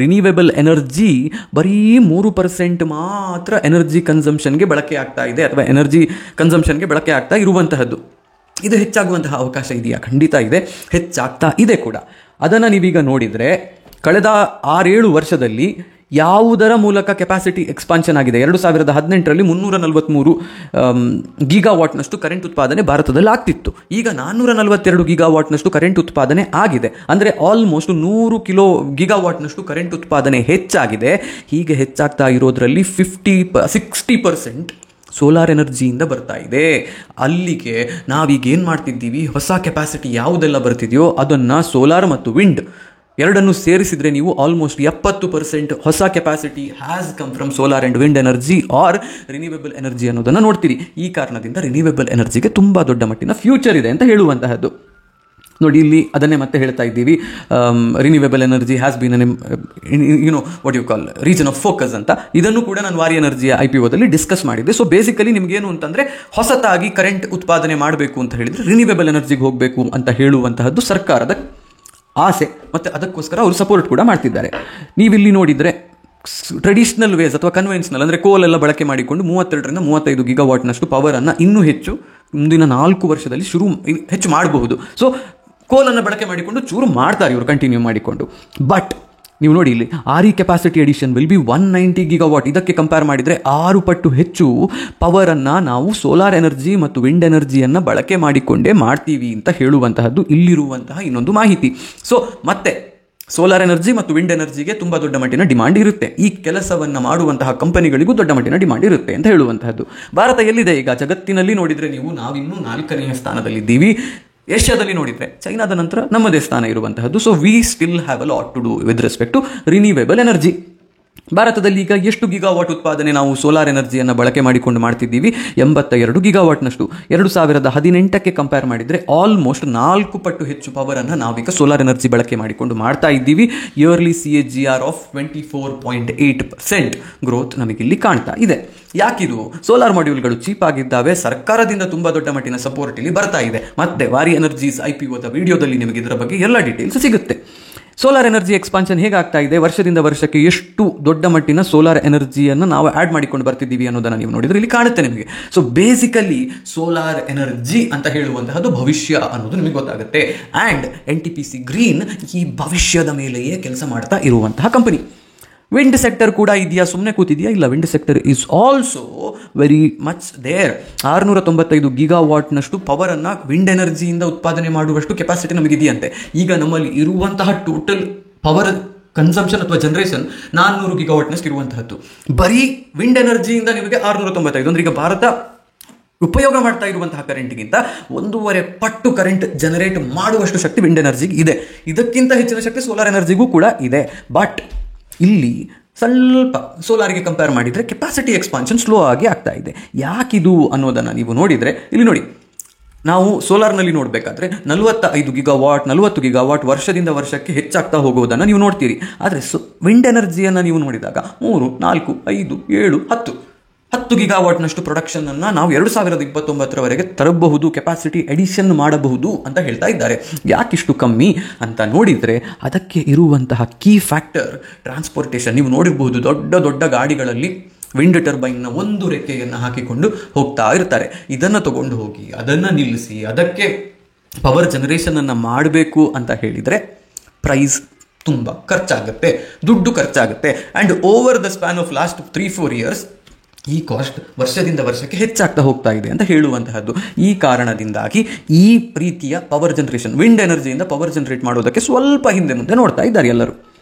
ರಿನ್ಯೂವೇಬಲ್ ಎನರ್ಜಿ ಬರೀ 3% ಮಾತ್ರ ಎನರ್ಜಿ ಕನ್ಸಂಪ್ಷನ್ಗೆ ಬಳಕೆ ಆಗ್ತಾ ಇದೆ ಅಥವಾ ಎನರ್ಜಿ ಕನ್ಸಂಪ್ಷನ್ಗೆ ಬಳಕೆ ಆಗ್ತಾ ಇರುವಂತಹದ್ದು. ಇದು ಹೆಚ್ಚಾಗುವಂತಹ ಅವಕಾಶ ಇದೆಯಾ? ಖಂಡಿತ ಇದೆ, ಹೆಚ್ಚಾಗ್ತಾ ಇದೆ ಕೂಡ. ಅದನ್ನು ನೀವೀಗ ನೋಡಿದರೆ ಕಳೆದ 6-7 ವರ್ಷದಲ್ಲಿ ಯಾವುದರ ಮೂಲಕ ಕೆಪಾಸಿಟಿ ಎಕ್ಸ್ಪಾನ್ಷನ್ ಆಗಿದೆ? 2018ರಲ್ಲಿ 343 ಗೀಗಾವಾಟ್ನಷ್ಟು ಕರೆಂಟ್ ಉತ್ಪಾದನೆ ಭಾರತದಲ್ಲಿ ಆಗ್ತಿತ್ತು. ಈಗ 442 ಗೀಗಾವಾಟ್ನಷ್ಟು ಕರೆಂಟ್ ಉತ್ಪಾದನೆ ಆಗಿದೆ. ಅಂದರೆ ಆಲ್ಮೋಸ್ಟ್ 100 ಗೀಗಾವಾಟ್ನಷ್ಟು ಕರೆಂಟ್ ಉತ್ಪಾದನೆ ಹೆಚ್ಚಾಗಿದೆ. ಹೀಗೆ ಹೆಚ್ಚಾಗ್ತಾ ಇರೋದ್ರಲ್ಲಿ 60% ಸೋಲಾರ್ ಎನರ್ಜಿಯಿಂದ ಬರ್ತಾ ಇದೆ. ಅಲ್ಲಿಗೆ ನಾವೀಗ ಏನು ಮಾಡ್ತಿದ್ದೀವಿ, ಹೊಸ ಕೆಪಾಸಿಟಿ ಯಾವುದೆಲ್ಲ ಬರ್ತಿದೆಯೋ ಅದನ್ನು ಸೋಲಾರ್ ಮತ್ತು ವಿಂಡ್ ಎರಡನ್ನು ಸೇರಿಸಿದರೆ ನೀವು ಆಲ್ಮೋಸ್ಟ್ 70% ಹೊಸ capacity has come from solar and wind energy or renewable energy ಅನ್ನೋದನ್ನು ನೋಡ್ತೀರಿ. ಈ ಕಾರಣದಿಂದ ರಿನ್ಯೂವೇಬಲ್ ಎನರ್ಜಿಗೆ ತುಂಬ ದೊಡ್ಡ ಮಟ್ಟಿನ ಫ್ಯೂಚರ್ ಇದೆ ಅಂತ ಹೇಳುವಂತಹದ್ದು. ನೋಡಿ, ಇಲ್ಲಿ ಅದನ್ನೇ ಮತ್ತೆ ಹೇಳ್ತಾ ಇದ್ದೀವಿ. Renewable energy has been what you call region of focus ಅಂತ. ಇದನ್ನು ಕೂಡ ನಾನು ವಾರಿ ಎನರ್ಜಿಯ IPOದಲ್ಲಿ ಡಿಸ್ಕಸ್ ಮಾಡಿದ್ದೆ. ಸೊ ಬೇಸಿಕಲಿ ನಿಮಗೇನು ಅಂತಂದರೆ, ಹೊಸತಾಗಿ ಕರೆಂಟ್ ಉತ್ಪಾದನೆ ಮಾಡಬೇಕು ಅಂತ ಹೇಳಿದರೆ ರಿನ್ಯೂವೇಬಲ್ ಎನರ್ಜಿಗೆ ಹೋಗಬೇಕು ಅಂತ ಹೇಳುವಂತಹದ್ದು ಸರ್ಕಾರದ ಆಸೆ, ಮತ್ತು ಅದಕ್ಕೋಸ್ಕರ ಅವರು ಸಪೋರ್ಟ್ ಕೂಡ ಮಾಡ್ತಿದ್ದಾರೆ. ನೀವಿಲ್ಲಿ ನೋಡಿದರೆ ಟ್ರೆಡಿಷನಲ್ ವೇಸ್ ಅಥವಾ ಕನ್ವೆನ್ಷನಲ್ ಅಂದರೆ ಕೋಲೆಲ್ಲ ಬಳಕೆ ಮಾಡಿಕೊಂಡು 32ರಿಂದ 35 ಗೀಗಾವಾಟ್ನಷ್ಟು ಪವರನ್ನು ಇನ್ನೂ ಹೆಚ್ಚು ಮುಂದಿನ 4 ವರ್ಷದಲ್ಲಿ ಹೆಚ್ಚು ಮಾಡಬಹುದು. ಸೊ ಕೋಲನ್ನು ಬಳಕೆ ಮಾಡಿಕೊಂಡು ಚೂರು ಮಾಡ್ತಾರೆ ಇವರು ಕಂಟಿನ್ಯೂ ಮಾಡಿಕೊಂಡು. ಬಟ್ ನೀವು ನೋಡಿ, ಇಲ್ಲಿ RE capacity addition will be 190 gigawatt. ಇದಕ್ಕೆ ಕಂಪೇರ್ ಮಾಡಿದರೆ 6 ಪಟ್ಟು ಹೆಚ್ಚು ಪವರನ್ನು ನಾವು ಸೋಲಾರ್ ಎನರ್ಜಿ ಮತ್ತು ವಿಂಡ್ ಎನರ್ಜಿಯನ್ನು ಬಳಕೆ ಮಾಡಿಕೊಂಡೇ ಮಾಡ್ತೀವಿ ಅಂತ ಹೇಳುವಂತಹದ್ದು ಇಲ್ಲಿರುವಂತಹ ಇನ್ನೊಂದು ಮಾಹಿತಿ. ಸೊ ಮತ್ತೆ ಸೋಲಾರ್ ಎನರ್ಜಿ ಮತ್ತು ವಿಂಡ್ ಎನರ್ಜಿಗೆ ತುಂಬ ದೊಡ್ಡ ಮಟ್ಟಿನ ಡಿಮಾಂಡ್ ಇರುತ್ತೆ. ಈ ಕೆಲಸವನ್ನು ಮಾಡುವಂತಹ ಕಂಪನಿಗಳಿಗೂ ದೊಡ್ಡ ಮಟ್ಟಿನ ಡಿಮಾಂಡ್ ಇರುತ್ತೆ ಅಂತ ಹೇಳುವಂತಹದ್ದು. ಭಾರತ ಎಲ್ಲಿದೆ ಈಗ ಜಗತ್ತಿನಲ್ಲಿ ನೋಡಿದರೆ ನೀವು? ನಾವಿನ್ನೂ 4ನೇ ಸ್ಥಾನದಲ್ಲಿದ್ದೀವಿ. ಏಷ್ಯಾದಲ್ಲಿ ನೋಡಿದರೆ ಚೈನಾದ ನಂತರ ನಮ್ಮದೇ ಸ್ಥಾನ ಇರುವಂತಹದ್ದು. So we still have a lot to do with respect to renewable energy. ಭಾರತದಲ್ಲಿ ಈಗ ಎಷ್ಟು ಗಿಗಾವಾಟ್ ಉತ್ಪಾದನೆ ನಾವು ಸೋಲಾರ್ ಎನರ್ಜಿಯನ್ನು ಬಳಕೆ ಮಾಡಿಕೊಂಡು ಮಾಡ್ತಿದ್ದೀವಿ? 82 ಗಿಗಾವಾಟ್ನಷ್ಟು. 2018ಕ್ಕೆ ಕಂಪೇರ್ ಮಾಡಿದರೆ ಆಲ್ಮೋಸ್ಟ್ 4 ಪಟ್ಟು ಹೆಚ್ಚು ಪವರನ್ನು ನಾವೀಗ ಸೋಲಾರ್ ಎನರ್ಜಿ ಬಳಕೆ ಮಾಡಿಕೊಂಡು ಮಾಡ್ತಾ ಇದ್ದೀವಿ. ಇಯರ್ಲಿ CAGR ಆಫ್ 24.8% ಗ್ರೋತ್ ನಮಗಿಲ್ಲಿ ಕಾಣ್ತಾ ಇದೆ. ಯಾಕಿದು? ಸೋಲಾರ್ ಮಾಡ್ಯೂಲ್ಗಳು ಚೀಪ್ ಆಗಿದ್ದಾವೆ, ಸರ್ಕಾರದಿಂದ ತುಂಬ ದೊಡ್ಡ ಮಟ್ಟಿನ ಸಪೋರ್ಟ್ ಇಲ್ಲಿ ಬರ್ತಾ ಇದೆ. ಮತ್ತೆ ವಾರಿ ಎನರ್ಜೀಸ್ IPOದ ವಿಡಿಯೋದಲ್ಲಿ ನಿಮಗೆ ಇದರ ಬಗ್ಗೆ ಎಲ್ಲ ಡೀಟೇಲ್ಸ್ ಸಿಗುತ್ತೆ. ಸೋಲಾರ್ ಎನರ್ಜಿ ಎಕ್ಸ್ಪಾನ್ಷನ್ ಹೇಗಾಗ್ತಾ ಇದೆ, ವರ್ಷದಿಂದ ವರ್ಷಕ್ಕೆ ಎಷ್ಟು ದೊಡ್ಡ ಮಟ್ಟಿನ ಸೋಲಾರ್ ಎನರ್ಜಿಯನ್ನು ನಾವು ಆ್ಯಡ್ ಮಾಡಿಕೊಂಡು ಬರ್ತಿದ್ದೀವಿ ಅನ್ನೋದನ್ನು ನೀವು ನೋಡಿದ್ರೆ ಇಲ್ಲಿ ಕಾಣುತ್ತೆ ನಿಮಗೆ. ಸೊ ಬೇಸಿಕಲಿ ಸೋಲಾರ್ ಎನರ್ಜಿ ಅಂತ ಹೇಳುವಂತಹದ್ದು ಭವಿಷ್ಯ ಅನ್ನೋದು ನಿಮಗೆ ಗೊತ್ತಾಗುತ್ತೆ. ಆ್ಯಂಡ್ NTPC ಗ್ರೀನ್ ಈ ಭವಿಷ್ಯದ ಮೇಲೆಯೇ ಕೆಲಸ ಮಾಡ್ತಾ ಇರುವಂತಹ ಕಂಪನಿ. ವಿಂಡ್ ಸೆಕ್ಟರ್ ಕೂಡ ಇದೆಯಾ? ಸುಮ್ಮನೆ ಕೂತಿದೆಯಾ? ಇಲ್ಲ, wind sector is also very much there. 695 ಗಿಗಾವಾಟ್ನಷ್ಟು ಪವರನ್ನು ವಿಂಡ್ ಎನರ್ಜಿಯಿಂದ ಉತ್ಪಾದನೆ ಮಾಡುವಷ್ಟು ಕೆಪಾಸಿಟಿ ನಮಗಿದೆಯಂತೆ. ಈಗ ನಮ್ಮಲ್ಲಿ ಇರುವಂತಹ ಟೋಟಲ್ ಪವರ್ ಕನ್ಸಂಪ್ಷನ್ ಅಥವಾ ಜನರೇಷನ್ 400 ಗಿಗಾವಾಟ್ನಷ್ಟು ಇರುವಂತಹದ್ದು. ಬರೀ ವಿಂಡ್ ಎನರ್ಜಿಯಿಂದ ನಿಮಗೆ 695 ಅಂದರೆ ಈಗ ಭಾರತ ಉಪಯೋಗ ಮಾಡ್ತಾ ಇರುವಂತಹ ಕರೆಂಟ್ಗಿಂತ 1.5 ಪಟ್ಟು ಕರೆಂಟ್ ಜನರೇಟ್ ಮಾಡುವಷ್ಟು ಶಕ್ತಿ ವಿಂಡ್ ಎನರ್ಜಿಗೆ ಇದೆ. ಇದಕ್ಕಿಂತ ಹೆಚ್ಚಿನ ಶಕ್ತಿ ಸೋಲಾರ್ ಎನರ್ಜಿಗೂ ಕೂಡ ಇದೆ. ಬಟ್ ಇಲ್ಲಿ ಸ್ವಲ್ಪ ಸೋಲಾರಿಗೆ ಕಂಪೇರ್ ಮಾಡಿದರೆ ಕೆಪಾಸಿಟಿ ಎಕ್ಸ್ಪಾನ್ಷನ್ ಸ್ಲೋ ಆಗಿ ಆಗ್ತಾ ಇದೆ. ಯಾಕಿದು ಅನ್ನೋದನ್ನು ನೀವು ನೋಡಿದರೆ ಇಲ್ಲಿ ನೋಡಿ, ನಾವು ಸೋಲಾರ್ನಲ್ಲಿ ನೋಡಬೇಕಾದ್ರೆ 45 ಗಿಗಾವಾಟ್ 40 ಗಿಗಾವಾಟ್ ವರ್ಷದಿಂದ ವರ್ಷಕ್ಕೆ ಹೆಚ್ಚಾಗ್ತಾ ಹೋಗೋದನ್ನು ನೀವು ನೋಡ್ತೀರಿ. ಆದರೆ ವಿಂಡ್ ಎನರ್ಜಿಯನ್ನು ನೀವು ನೋಡಿದಾಗ 3, 4, 5, 7, 10 ಗಿಗಾವಾಟ್ನಷ್ಟು ಪ್ರೊಡಕ್ಷನನ್ನು ನಾವು 2029ರವರೆಗೆ ತರಬಹುದು, ಕೆಪಾಸಿಟಿ ಎಡಿಷನ್ ಮಾಡಬಹುದು ಅಂತ ಹೇಳ್ತಾ ಇದ್ದಾರೆ. ಯಾಕಿಷ್ಟು ಕಮ್ಮಿ ಅಂತ ನೋಡಿದರೆ ಅದಕ್ಕೆ ಇರುವಂತಹ ಕೀ ಫ್ಯಾಕ್ಟರ್ ಟ್ರಾನ್ಸ್ಪೋರ್ಟೇಷನ್. ನೀವು ನೋಡಿರಬಹುದು, ದೊಡ್ಡ ದೊಡ್ಡ ಗಾಡಿಗಳಲ್ಲಿ ವಿಂಡ್ ಟರ್ಬೈನ್ನ ಒಂದು ರೆಕ್ಕೆಯನ್ನು ಹಾಕಿಕೊಂಡು ಹೋಗ್ತಾ ಇರ್ತಾರೆ. ಇದನ್ನು ತಗೊಂಡು ಹೋಗಿ ಅದನ್ನು ನಿಲ್ಲಿಸಿ ಅದಕ್ಕೆ ಪವರ್ ಜನರೇಷನನ್ನು ಮಾಡಬೇಕು ಅಂತ ಹೇಳಿದರೆ ಪ್ರೈಸ್ ತುಂಬ ಖರ್ಚಾಗುತ್ತೆ, ದುಡ್ಡು ಖರ್ಚಾಗುತ್ತೆ. And over the span of last 3-4 years ಈ ಕಾಸ್ಟ್ ವರ್ಷದಿಂದ ವರ್ಷಕ್ಕೆ ಹೆಚ್ಚಾಗ್ತಾ ಹೋಗ್ತಾ ಇದೆ ಅಂತ ಹೇಳುವಂತಹದ್ದು. ಈ ಕಾರಣದಿಂದಾಗಿ ಈ ರೀತಿಯ ಪವರ್ ಜನರೇಷನ್, ವಿಂಡ್ ಎನರ್ಜಿಯಿಂದ ಪವರ್ ಜನರೇಟ್ ಮಾಡೋದಕ್ಕೆ ಸ್ವಲ್ಪ ಹಿಂದೆ ಮುಂದೆ ನೋಡ್ತಾ ಇದ್ದಾರೆ ಎಲ್ಲರೂ.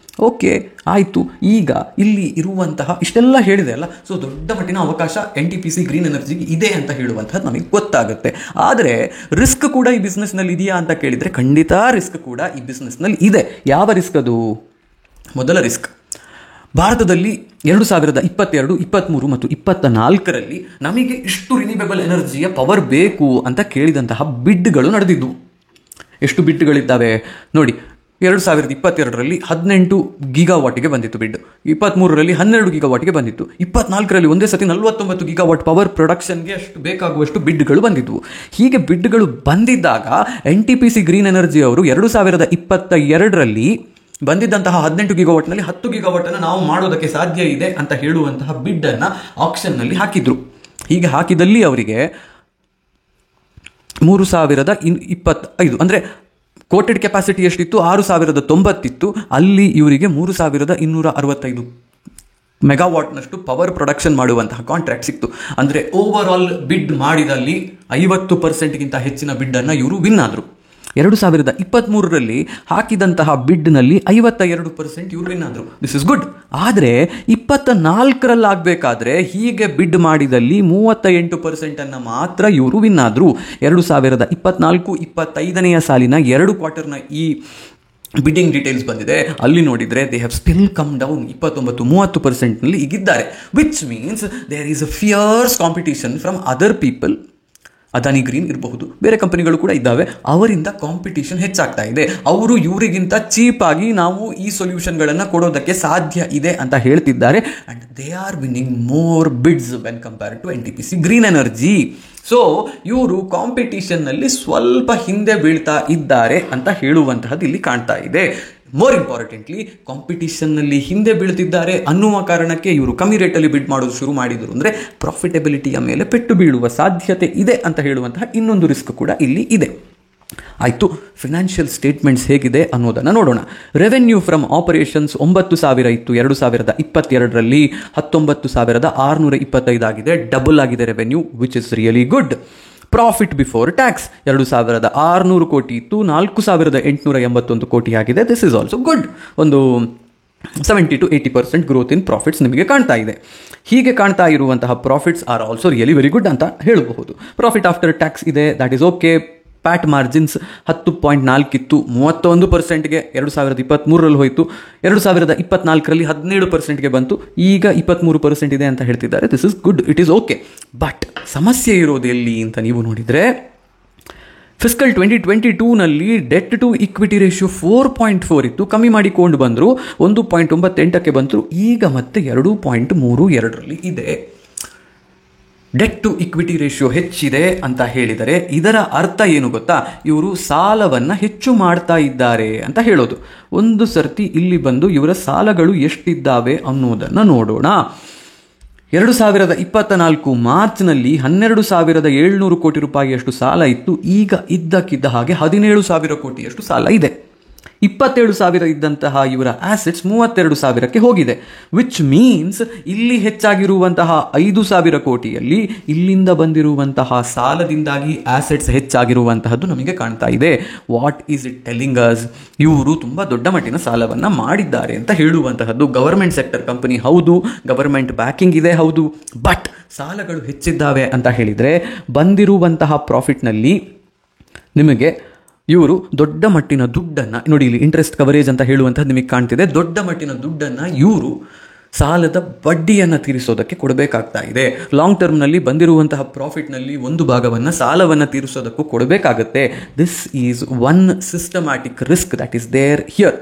ಓಕೆ, ಆಯಿತು. ಈಗ ಇಲ್ಲಿ ಇರುವಂತಹ ಇಷ್ಟೆಲ್ಲ ಹೇಳಿದೆ ಅಲ್ಲ, ಸೊ ದೊಡ್ಡ ಮಟ್ಟಿನ ಅವಕಾಶ NTPC ಗ್ರೀನ್ ಎನರ್ಜಿಗೆ ಇದೆ ಅಂತ ಹೇಳುವಂಥದ್ದು ನಮಗೆ ಗೊತ್ತಾಗುತ್ತೆ. ಆದರೆ ರಿಸ್ಕ್ ಕೂಡ ಈ ಬಿಸ್ನೆಸ್ನಲ್ಲಿ ಇದೆಯಾ ಅಂತ ಕೇಳಿದರೆ ಖಂಡಿತ ರಿಸ್ಕ್ ಕೂಡ ಈ ಬಿಸ್ನೆಸ್ನಲ್ಲಿ ಇದೆ. ಯಾವ ರಿಸ್ಕ್ ಅದು? ಮೊದಲ ರಿಸ್ಕ್, ಭಾರತದಲ್ಲಿ 2022, 23 ಮತ್ತು 24ರಲ್ಲಿ ನಮಗೆ ಇಷ್ಟು ರಿನ್ಯೂವೇಬಲ್ ಎನರ್ಜಿಯ ಪವರ್ ಬೇಕು ಅಂತ ಕೇಳಿದಂತಹ ಬಿಡ್ಗಳು ನಡೆದಿದ್ದವು. ಎಷ್ಟು ಬಿಡ್ಗಳಿದ್ದಾವೆ ನೋಡಿ. 2022ರಲ್ಲಿ 18 ಗಿಗಾವಾಟಿಗೆ ಬಂದಿತ್ತು ಬಿಡ್, 23ರಲ್ಲಿ 12 ಗಿಗಾವಾಟಿಗೆ ಬಂದಿತ್ತು, 24ರಲ್ಲಿ ಒಂದೇ ಸತಿ 49 ಗಿಗಾವಾಟ್ ಪವರ್ ಪ್ರೊಡಕ್ಷನ್ಗೆ ಅಷ್ಟು ಬೇಕಾಗುವಷ್ಟು ಬಿಡ್ಗಳು ಬಂದಿದ್ವು. ಹೀಗೆ ಬಿಡ್ಗಳು ಬಂದಿದ್ದಾಗ NTPC ಗ್ರೀನ್ ಎನರ್ಜಿ ಅವರು 2022ರಲ್ಲಿ ಬಂದಿದ್ದಂತಹ 18 ಗಿಗಾವಾಟ್ನಲ್ಲಿ 10 ಗಿಗಾವಾಟನ್ನು ನಾವು ಮಾಡೋದಕ್ಕೆ ಸಾಧ್ಯ ಇದೆ ಅಂತ ಹೇಳುವಂತಹ ಬಿಡ್ಡನ್ನು ಆಕ್ಷನ್ನಲ್ಲಿ ಹಾಕಿದ್ರು. ಹೀಗೆ ಹಾಕಿದಲ್ಲಿ ಅವರಿಗೆ 3025 ಅಂದರೆ ಕೋಟೆಡ್ ಕೆಪಾಸಿಟಿ ಎಷ್ಟಿತ್ತು? 6090 ಇತ್ತು. ಅಲ್ಲಿ ಇವರಿಗೆ 3265 ಮೆಗಾವಾಟ್ನಷ್ಟು ಪವರ್ ಪ್ರೊಡಕ್ಷನ್ ಮಾಡುವಂತಹ ಕಾಂಟ್ರಾಕ್ಟ್ ಸಿಕ್ತು. ಅಂದರೆ ಓವರ್ ಆಲ್ ಬಿಡ್ ಮಾಡಿದಲ್ಲಿ 50%ಗಿಂತ ಹೆಚ್ಚಿನ ಬಿಡ್ಡನ್ನು ಇವರು ವಿನ್ ಆದರು. 2023ರಲ್ಲಿ ಹಾಕಿದಂತಹ ಬಿಡ್ನಲ್ಲಿ 52% ಇವರು ವಿನ್ ಆದರು. This is good. ಆದರೆ 24ರಲ್ಲಿ ಆಗಬೇಕಾದ್ರೆ ಹೀಗೆ ಬಿಡ್ ಮಾಡಿದಲ್ಲಿ 38% ಮಾತ್ರ ಇವರು ವಿನ್ ಆದರು. 2024-25ನೇ ಸಾಲಿನ 2 ಕ್ವಾರ್ಟರ್ನ ಈ ಬಿಡ್ಡಿಂಗ್ ಡೀಟೇಲ್ಸ್ ಬಂದಿದೆ. ಅಲ್ಲಿ ನೋಡಿದರೆ they have still come down 29-30%ನಲ್ಲಿ ಈಗಿದ್ದಾರೆ. Which means there is a fierce competition from other people. Adani green ಇರಬಹುದು, ಬೇರೆ ಕಂಪನಿಗಳು ಕೂಡ ಇದ್ದಾವೆ. ಅವರಿಂದ ಕಾಂಪಿಟೇಷನ್ ಹೆಚ್ಚಾಗ್ತಾ ಇದೆ. ಅವರು ಇವರಿಗಿಂತ ಚೀಪಾಗಿ ನಾವು ಈ ಸೊಲ್ಯೂಷನ್ಗಳನ್ನು ಕೊಡೋದಕ್ಕೆ ಸಾಧ್ಯ ಇದೆ ಅಂತ ಹೇಳ್ತಿದ್ದಾರೆ. And they are winning more bids when compare to NTPC green energy. So ಇವರು ಕಾಂಪಿಟೇಷನ್ನಲ್ಲಿ ಸ್ವಲ್ಪ ಹಿಂದೆ ಬೀಳ್ತಾ ಇದ್ದಾರೆ ಅಂತ ಹೇಳುವಂತಹದ್ದು ಇಲ್ಲಿ ಕಾಣ್ತಾ ಇದೆ. ಮೋರ್ ಇಂಪಾರ್ಟೆಂಟ್ಲಿ, ಕಾಂಪಿಟೇಷನ್ನಲ್ಲಿ ಹಿಂದೆ ಬೀಳ್ತಿದ್ದಾರೆ ಅನ್ನುವ ಕಾರಣಕ್ಕೆ ಇವರು ಕಮ್ಮಿ ರೇಟಲ್ಲಿ ಬಿಡ್ ಮಾಡೋದು ಶುರು ಮಾಡಿದರು ಅಂದರೆ ಪ್ರಾಫಿಟಬಿಲಿಟಿಯ ಮೇಲೆ ಪೆಟ್ಟು ಬೀಳುವ ಸಾಧ್ಯತೆ ಇದೆ ಅಂತ ಹೇಳುವಂತಹ ಇನ್ನೊಂದು ರಿಸ್ಕ್ ಕೂಡ ಇಲ್ಲಿ ಇದೆ. ಆಯಿತು, ಫಿನಾನ್ಷಿಯಲ್ ಸ್ಟೇಟ್ಮೆಂಟ್ಸ್ ಹೇಗಿದೆ ಅನ್ನೋದನ್ನು ನೋಡೋಣ. ರೆವೆನ್ಯೂ ಫ್ರಮ್ ಆಪರೇಷನ್ಸ್ 9,000 ಇತ್ತು 2022ರಲ್ಲಿ, 19,625 ಆಗಿದೆ, ಡಬಲ್ ಆಗಿದೆ revenue, which is really good. Profit before tax 2,600 ಕೋಟಿ ಇತ್ತು, 4,881 ಕೋಟಿ ಆಗಿದೆ. This is also good. ಒಂದು 70-80% ಗ್ರೋತ್ ಇನ್ ಪ್ರಾಫಿಟ್ಸ್ ನಿಮಗೆ ಕಾಣ್ತಾ ಇದೆ. ಹೀಗೆ ಕಾಣ್ತಾ ಇರುವಂತಹ profits are also really very good ಅಂತ ಹೇಳಬಹುದು. ಪ್ರಾಫಿಟ್ ಆಫ್ಟರ್ ಟ್ಯಾಕ್ಸ್ ಇದೆ, that is okay. PAT margins 10.4 ಇತ್ತು, 31%ಗೆ 2023ರಲ್ಲಿ ಹೋಯಿತು, 2024ರಲ್ಲಿ 17%ಗೆ ಬಂತು, ಈಗ 23% ಇದೆ ಅಂತ ಹೇಳ್ತಿದ್ದಾರೆ. This is good, it is okay. But ಸಮಸ್ಯೆ ಇರೋದು ಎಲ್ಲಿ ಅಂತ ನೀವು ನೋಡಿದರೆ, ಫಿಸ್ಕಲ್ 2022ನಲ್ಲಿ ಡೆಟ್ ಟು ಇಕ್ವಿಟಿ ರೇಷಿಯೋ 4.4 ಇತ್ತು, ಕಮ್ಮಿ ಮಾಡಿಕೊಂಡು ಬಂದರು, 1.98ಕ್ಕೆ ಬಂದರು, ಈಗ ಮತ್ತೆ 2.32ರಲ್ಲಿ ಇದೆ. ಡೆಟ್ ಟು ಇಕ್ವಿಟಿ ರೇಷಿಯೋ ಹೆಚ್ಚಿದೆ ಅಂತ ಹೇಳಿದರೆ ಇದರ ಅರ್ಥ ಏನು ಗೊತ್ತಾ? ಇವರು ಸಾಲವನ್ನು ಹೆಚ್ಚು ಮಾಡ್ತಾ ಇದ್ದಾರೆ ಅಂತ ಹೇಳೋದು. ಒಂದು ಸರ್ತಿ ಇಲ್ಲಿ ಬಂದು ಇವರ ಸಾಲಗಳು ಎಷ್ಟಿದ್ದಾವೆ ಅನ್ನೋದನ್ನು ನೋಡೋಣ. 2024 ಮಾರ್ಚ್ನಲ್ಲಿ 12,700 ಕೋಟಿ ರೂಪಾಯಿಯಷ್ಟು ಸಾಲ ಇತ್ತು. ಈಗ ಇದ್ದಕ್ಕಿದ್ದ ಹಾಗೆ 17,000 ಕೋಟಿಯಷ್ಟು ಸಾಲ ಇದೆ. 27,000 ಇದ್ದಂತಹ ಇವರ ಆಸೆಟ್ಸ್ 32,000ಕ್ಕೆ ಹೋಗಿದೆ. ವಿಚ್ ಮೀನ್ಸ್ ಇಲ್ಲಿ ಹೆಚ್ಚಾಗಿರುವಂತಹ 5,000 ಕೋಟಿಯಲ್ಲಿ ಇಲ್ಲಿಂದ ಬಂದಿರುವಂತಹ ಸಾಲದಿಂದಾಗಿ ಆಸೆಟ್ಸ್ ಹೆಚ್ಚಾಗಿರುವಂತಹದ್ದು ನಮಗೆ ಕಾಣ್ತಾ ಇದೆ. What is it telling us? ಇವರು ತುಂಬ ದೊಡ್ಡ ಮಟ್ಟಿನ ಸಾಲವನ್ನು ಮಾಡಿದ್ದಾರೆ ಅಂತ ಹೇಳುವಂತಹದ್ದು. ಗವರ್ಮೆಂಟ್ ಸೆಕ್ಟರ್ ಕಂಪನಿ ಹೌದು, ಗವರ್ಮೆಂಟ್ ಬ್ಯಾಕಿಂಗ್ ಇದೆ ಹೌದು, ಬಟ್ ಸಾಲಗಳು ಹೆಚ್ಚಿದ್ದಾವೆ ಅಂತ ಹೇಳಿದರೆ ಬಂದಿರುವಂತಹ ಪ್ರಾಫಿಟ್ನಲ್ಲಿ ನಿಮಗೆ ಇವರು ದೊಡ್ಡ ಮಟ್ಟಿನ ದುಡ್ಡನ್ನು ನೋಡಿ, ಇಲ್ಲಿ ಇಂಟ್ರೆಸ್ಟ್ ಕವರೇಜ್ ಅಂತ ಹೇಳುವಂಥದ್ದು ನಿಮಗೆ ಕಾಣ್ತಿದೆ. ದೊಡ್ಡ ಮಟ್ಟಿನ ದುಡ್ಡನ್ನು ಇವರು ಸಾಲದ ಬಡ್ಡಿಯನ್ನು ತೀರಿಸೋದಕ್ಕೆ ಕೊಡಬೇಕಾಗ್ತಾ ಇದೆ. ಲಾಂಗ್ ಟರ್ಮ್ನಲ್ಲಿ ಬಂದಿರುವಂತಹ ಪ್ರಾಫಿಟ್ನಲ್ಲಿ ಒಂದು ಭಾಗವನ್ನು ಸಾಲವನ್ನು ತೀರಿಸೋದಕ್ಕೂ ಕೊಡಬೇಕಾಗುತ್ತೆ. This is one systematic risk that is there here.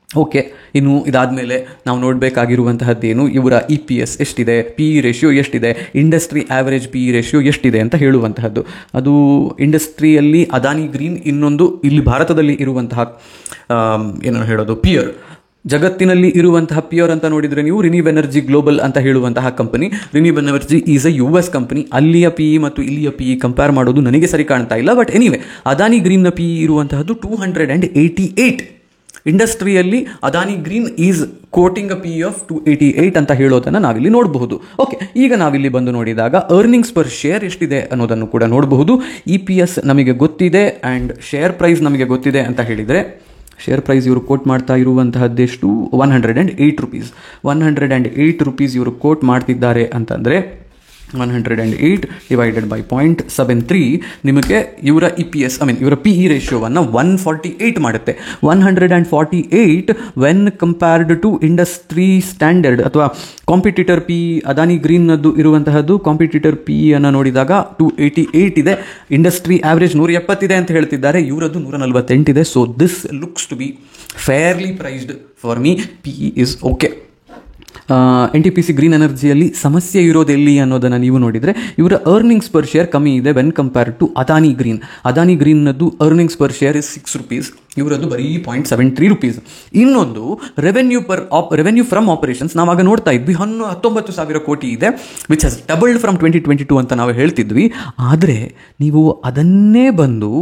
Okay, ಇನ್ನು ಇದಾದಮೇಲೆ ನಾವು ನೋಡಬೇಕಾಗಿರುವಂತಹದ್ದೇನು, ಇವರ EPS ಎಷ್ಟಿದೆ, PE ರೇಷಿಯೋ ಎಷ್ಟಿದೆ, ಇಂಡಸ್ಟ್ರಿ ಆ್ಯಾವರೇಜ್ PE ರೇಷಿಯೋ ಎಷ್ಟಿದೆ ಅಂತ ಹೇಳುವಂತಹದ್ದು. ಅದು ಇಂಡಸ್ಟ್ರಿಯಲ್ಲಿ ಅದಾನಿ ಗ್ರೀನ್, ಇನ್ನೊಂದು ಇಲ್ಲಿ ಭಾರತದಲ್ಲಿ ಇರುವಂತಹ ಏನು ಹೇಳೋದು ಪಿಯರ್, ಜಗತ್ತಿನಲ್ಲಿ ಇರುವಂತಹ ಪಿಯರ್ ಅಂತ ನೋಡಿದರೆ ನೀವು ರಿನ್ಯೂವ್ ಎನರ್ಜಿ ಗ್ಲೋಬಲ್ ಅಂತ ಹೇಳುವಂತಹ company. ReNew energy is a US company. ಅಲ್ಲಿಯ PE ಮತ್ತು ಇಲ್ಲಿಯ PE ಕಂಪೇರ್ ಮಾಡೋದು ನನಗೆ ಸರಿ ಕಾಣ್ತಾ ಇಲ್ಲ. ಬಟ್ ಎನಿವೆ, ಅದಾನಿ ಗ್ರೀನ್ನ PE ಇರುವಂತಹದ್ದು 288. ಇಂಡಸ್ಟ್ರಿಯಲ್ಲಿ Adani green is quoting a PE of 288 ಅಂತ ಹೇಳೋದನ್ನು ನಾವಿಲ್ಲಿ ನೋಡಬಹುದು. ಓಕೆ, ಈಗ ನಾವಿಲ್ಲಿ ಬಂದು ನೋಡಿದಾಗ ಅರ್ನಿಂಗ್ಸ್ ಪರ್ ಶೇರ್ ಎಷ್ಟಿದೆ ಅನ್ನೋದನ್ನು ಕೂಡ ನೋಡಬಹುದು. EPS ನಮಗೆ ಗೊತ್ತಿದೆ ಆ್ಯಂಡ್ ಶೇರ್ ಪ್ರೈಸ್ ನಮಗೆ ಗೊತ್ತಿದೆ ಅಂತ ಹೇಳಿದರೆ, ಶೇರ್ ಪ್ರೈಸ್ ಇವರು ಕೋಟ್ ಮಾಡ್ತಾ ಇರುವಂತಹದ್ದೆಷ್ಟು? 108 ರೂಪೀಸ್. 108 ರೂಪೀಸ್ ಇವರು ಕೋಟ್ ಮಾಡ್ತಿದ್ದಾರೆ ಅಂತಂದರೆ 108 ಡಿವೈಡೆಡ್ ಬೈ 0.73 ನಿಮಗೆ ಇವರ EPS ಇವರ PE ರೇಷಿಯೋವನ್ನು 148 ಮಾಡುತ್ತೆ. 148 when compared to industry standard ಅಥವಾ ಕಾಂಪಿಟೇಟರ್ PE ಅದಾನಿ ಗ್ರೀನ್ನದ್ದು ಇರುವಂತಹದ್ದು. ಕಾಂಪಿಟೇಟರ್ PE ಅನ್ನು ನೋಡಿದಾಗ 288 ಇದೆ, ಇಂಡಸ್ಟ್ರಿ ಆವರೇಜ್ 170 ಇದೆ ಅಂತ ಹೇಳ್ತಿದ್ದಾರೆ, ಇವರದ್ದು 148 ಇದೆ. So this looks to be fairly priced for me. PE is okay. NTPC green ಎನರ್ಜಿಯಲ್ಲಿ ಸಮಸ್ಯೆ ಇರೋದೆಲ್ಲಿ ಅನ್ನೋದನ್ನು ನೀವು ನೋಡಿದರೆ, ಇವರ ಅರ್ನಿಂಗ್ಸ್ ಪರ್ ಶೇರ್ ಕಮ್ಮಿ ಇದೆ when compare to Adani green. Adani ಗ್ರೀನ್ನದ್ದು earnings per share is 6 rupees, ಇವರದ್ದು ಬರೀ 0.73 ರೂಪೀಸ್. ಇನ್ನೊಂದು ರೆವೆನ್ಯೂ ಫ್ರಮ್ ಆಪರೇಷನ್ಸ್ ನಾವಾಗ ನೋಡ್ತಾ ಇದ್ವಿ 19,000 ಕೋಟಿ ಇದೆ, ವಿಚ್ ಹಸ್ ಡಬಲ್ಡ್ ಫ್ರಮ್ 2022 ಅಂತ ನಾವು ಹೇಳ್ತಿದ್ವಿ. ಆದರೆ ನೀವು ಅದನ್ನೇ ಬಂದು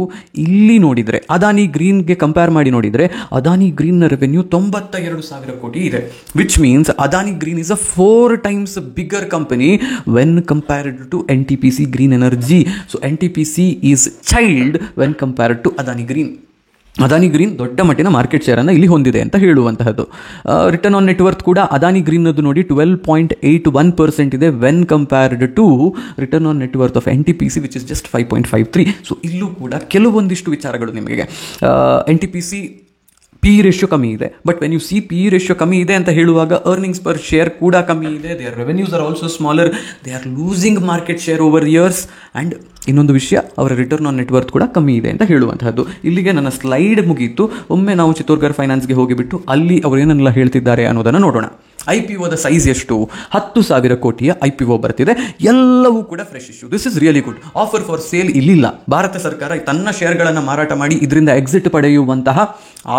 ಇಲ್ಲಿ ನೋಡಿದರೆ, ಅದಾನಿ ಗ್ರೀನ್ಗೆ ಕಂಪೇರ್ ಮಾಡಿ ನೋಡಿದರೆ, ಅದಾನಿ ಗ್ರೀನ್ನ ರೆವೆನ್ಯೂ 92,000 ಕೋಟಿ ಇದೆ. Which means Adani green is a 4 times bigger company when compared to NTPC Green Energy. So NTPC is child when compared to Adani Green. Adani green ದೊಡ್ಡ ಮಟ್ಟಿನ ಮಾರ್ಕೆಟ್ ಶೇರನ್ನು ಇಲ್ಲಿ ಹೊಂದಿದೆ ಅಂತ ಹೇಳುವಂತಹದ್ದು. ರಿಟರ್ನ್ ಆನ್ ನೆಟ್ವರ್ತ್ ಕೂಡ ಅದಾನಿ ಗ್ರೀನ್ನದು ನೋಡಿ 12.81% ಇದೆ when compared to return on net worth of NTPC which is just 5.53. So ಇಲ್ಲೂ ಕೂಡ ಕೆಲವೊಂದಿಷ್ಟು ವಿಚಾರಗಳು ನಿಮಗೆ. NTPC PE ರೇಷಿಯೋ ಕಮ್ಮಿ ಇದೆ, but when U C PE ratio ಕಮ್ಮಿ ಇದೆ ಅಂತ ಹೇಳುವಾಗ ಅರ್ನಿಂಗ್ಸ್ ಪರ್ ಶೇರ್ ಕೂಡ ಕಮ್ಮಿ ಇದೆ. There revenues are also smaller, they are losing market share over years. And ಇನ್ನೊಂದು ವಿಷಯ, ಅವರ ರಿಟರ್ನ್ ಆನ್ ನೆಟ್ವರ್ತ್ ಕೂಡ ಕಮ್ಮಿ ಇದೆ ಅಂತ ಹೇಳುವಂತಹದ್ದು. ಇಲ್ಲಿಗೆ ನನ್ನ ಸ್ಲೈಡ್ ಮುಗೀತು. ಒಮ್ಮೆ ನಾವು ಚಿತ್ತೋರ್ಗರ್ ಫೈನಾನ್ಸ್ಗೆ ಹೋಗಿಬಿಟ್ಟು ಅಲ್ಲಿ ಅವರು ಏನನ್ನೆಲ್ಲ ಹೇಳ್ತಿದ್ದಾರೆ ಅನ್ನೋದನ್ನು ನೋಡೋಣ. IPOದ ಸೈಜ್ ಎಷ್ಟು? 10,000 ಕೋಟಿಯ IPO ಬರ್ತಿದೆ, ಎಲ್ಲವೂ ಕೂಡ fresh issue. This is really good. Offer for sale ಇಲ್ಲಿಲ್ಲ. ಭಾರತ ಸರ್ಕಾರ ತನ್ನ ಶೇರ್ಗಳನ್ನು ಮಾರಾಟ ಮಾಡಿ ಇದರಿಂದ ಎಕ್ಸಿಟ್ ಪಡೆಯುವಂತಹ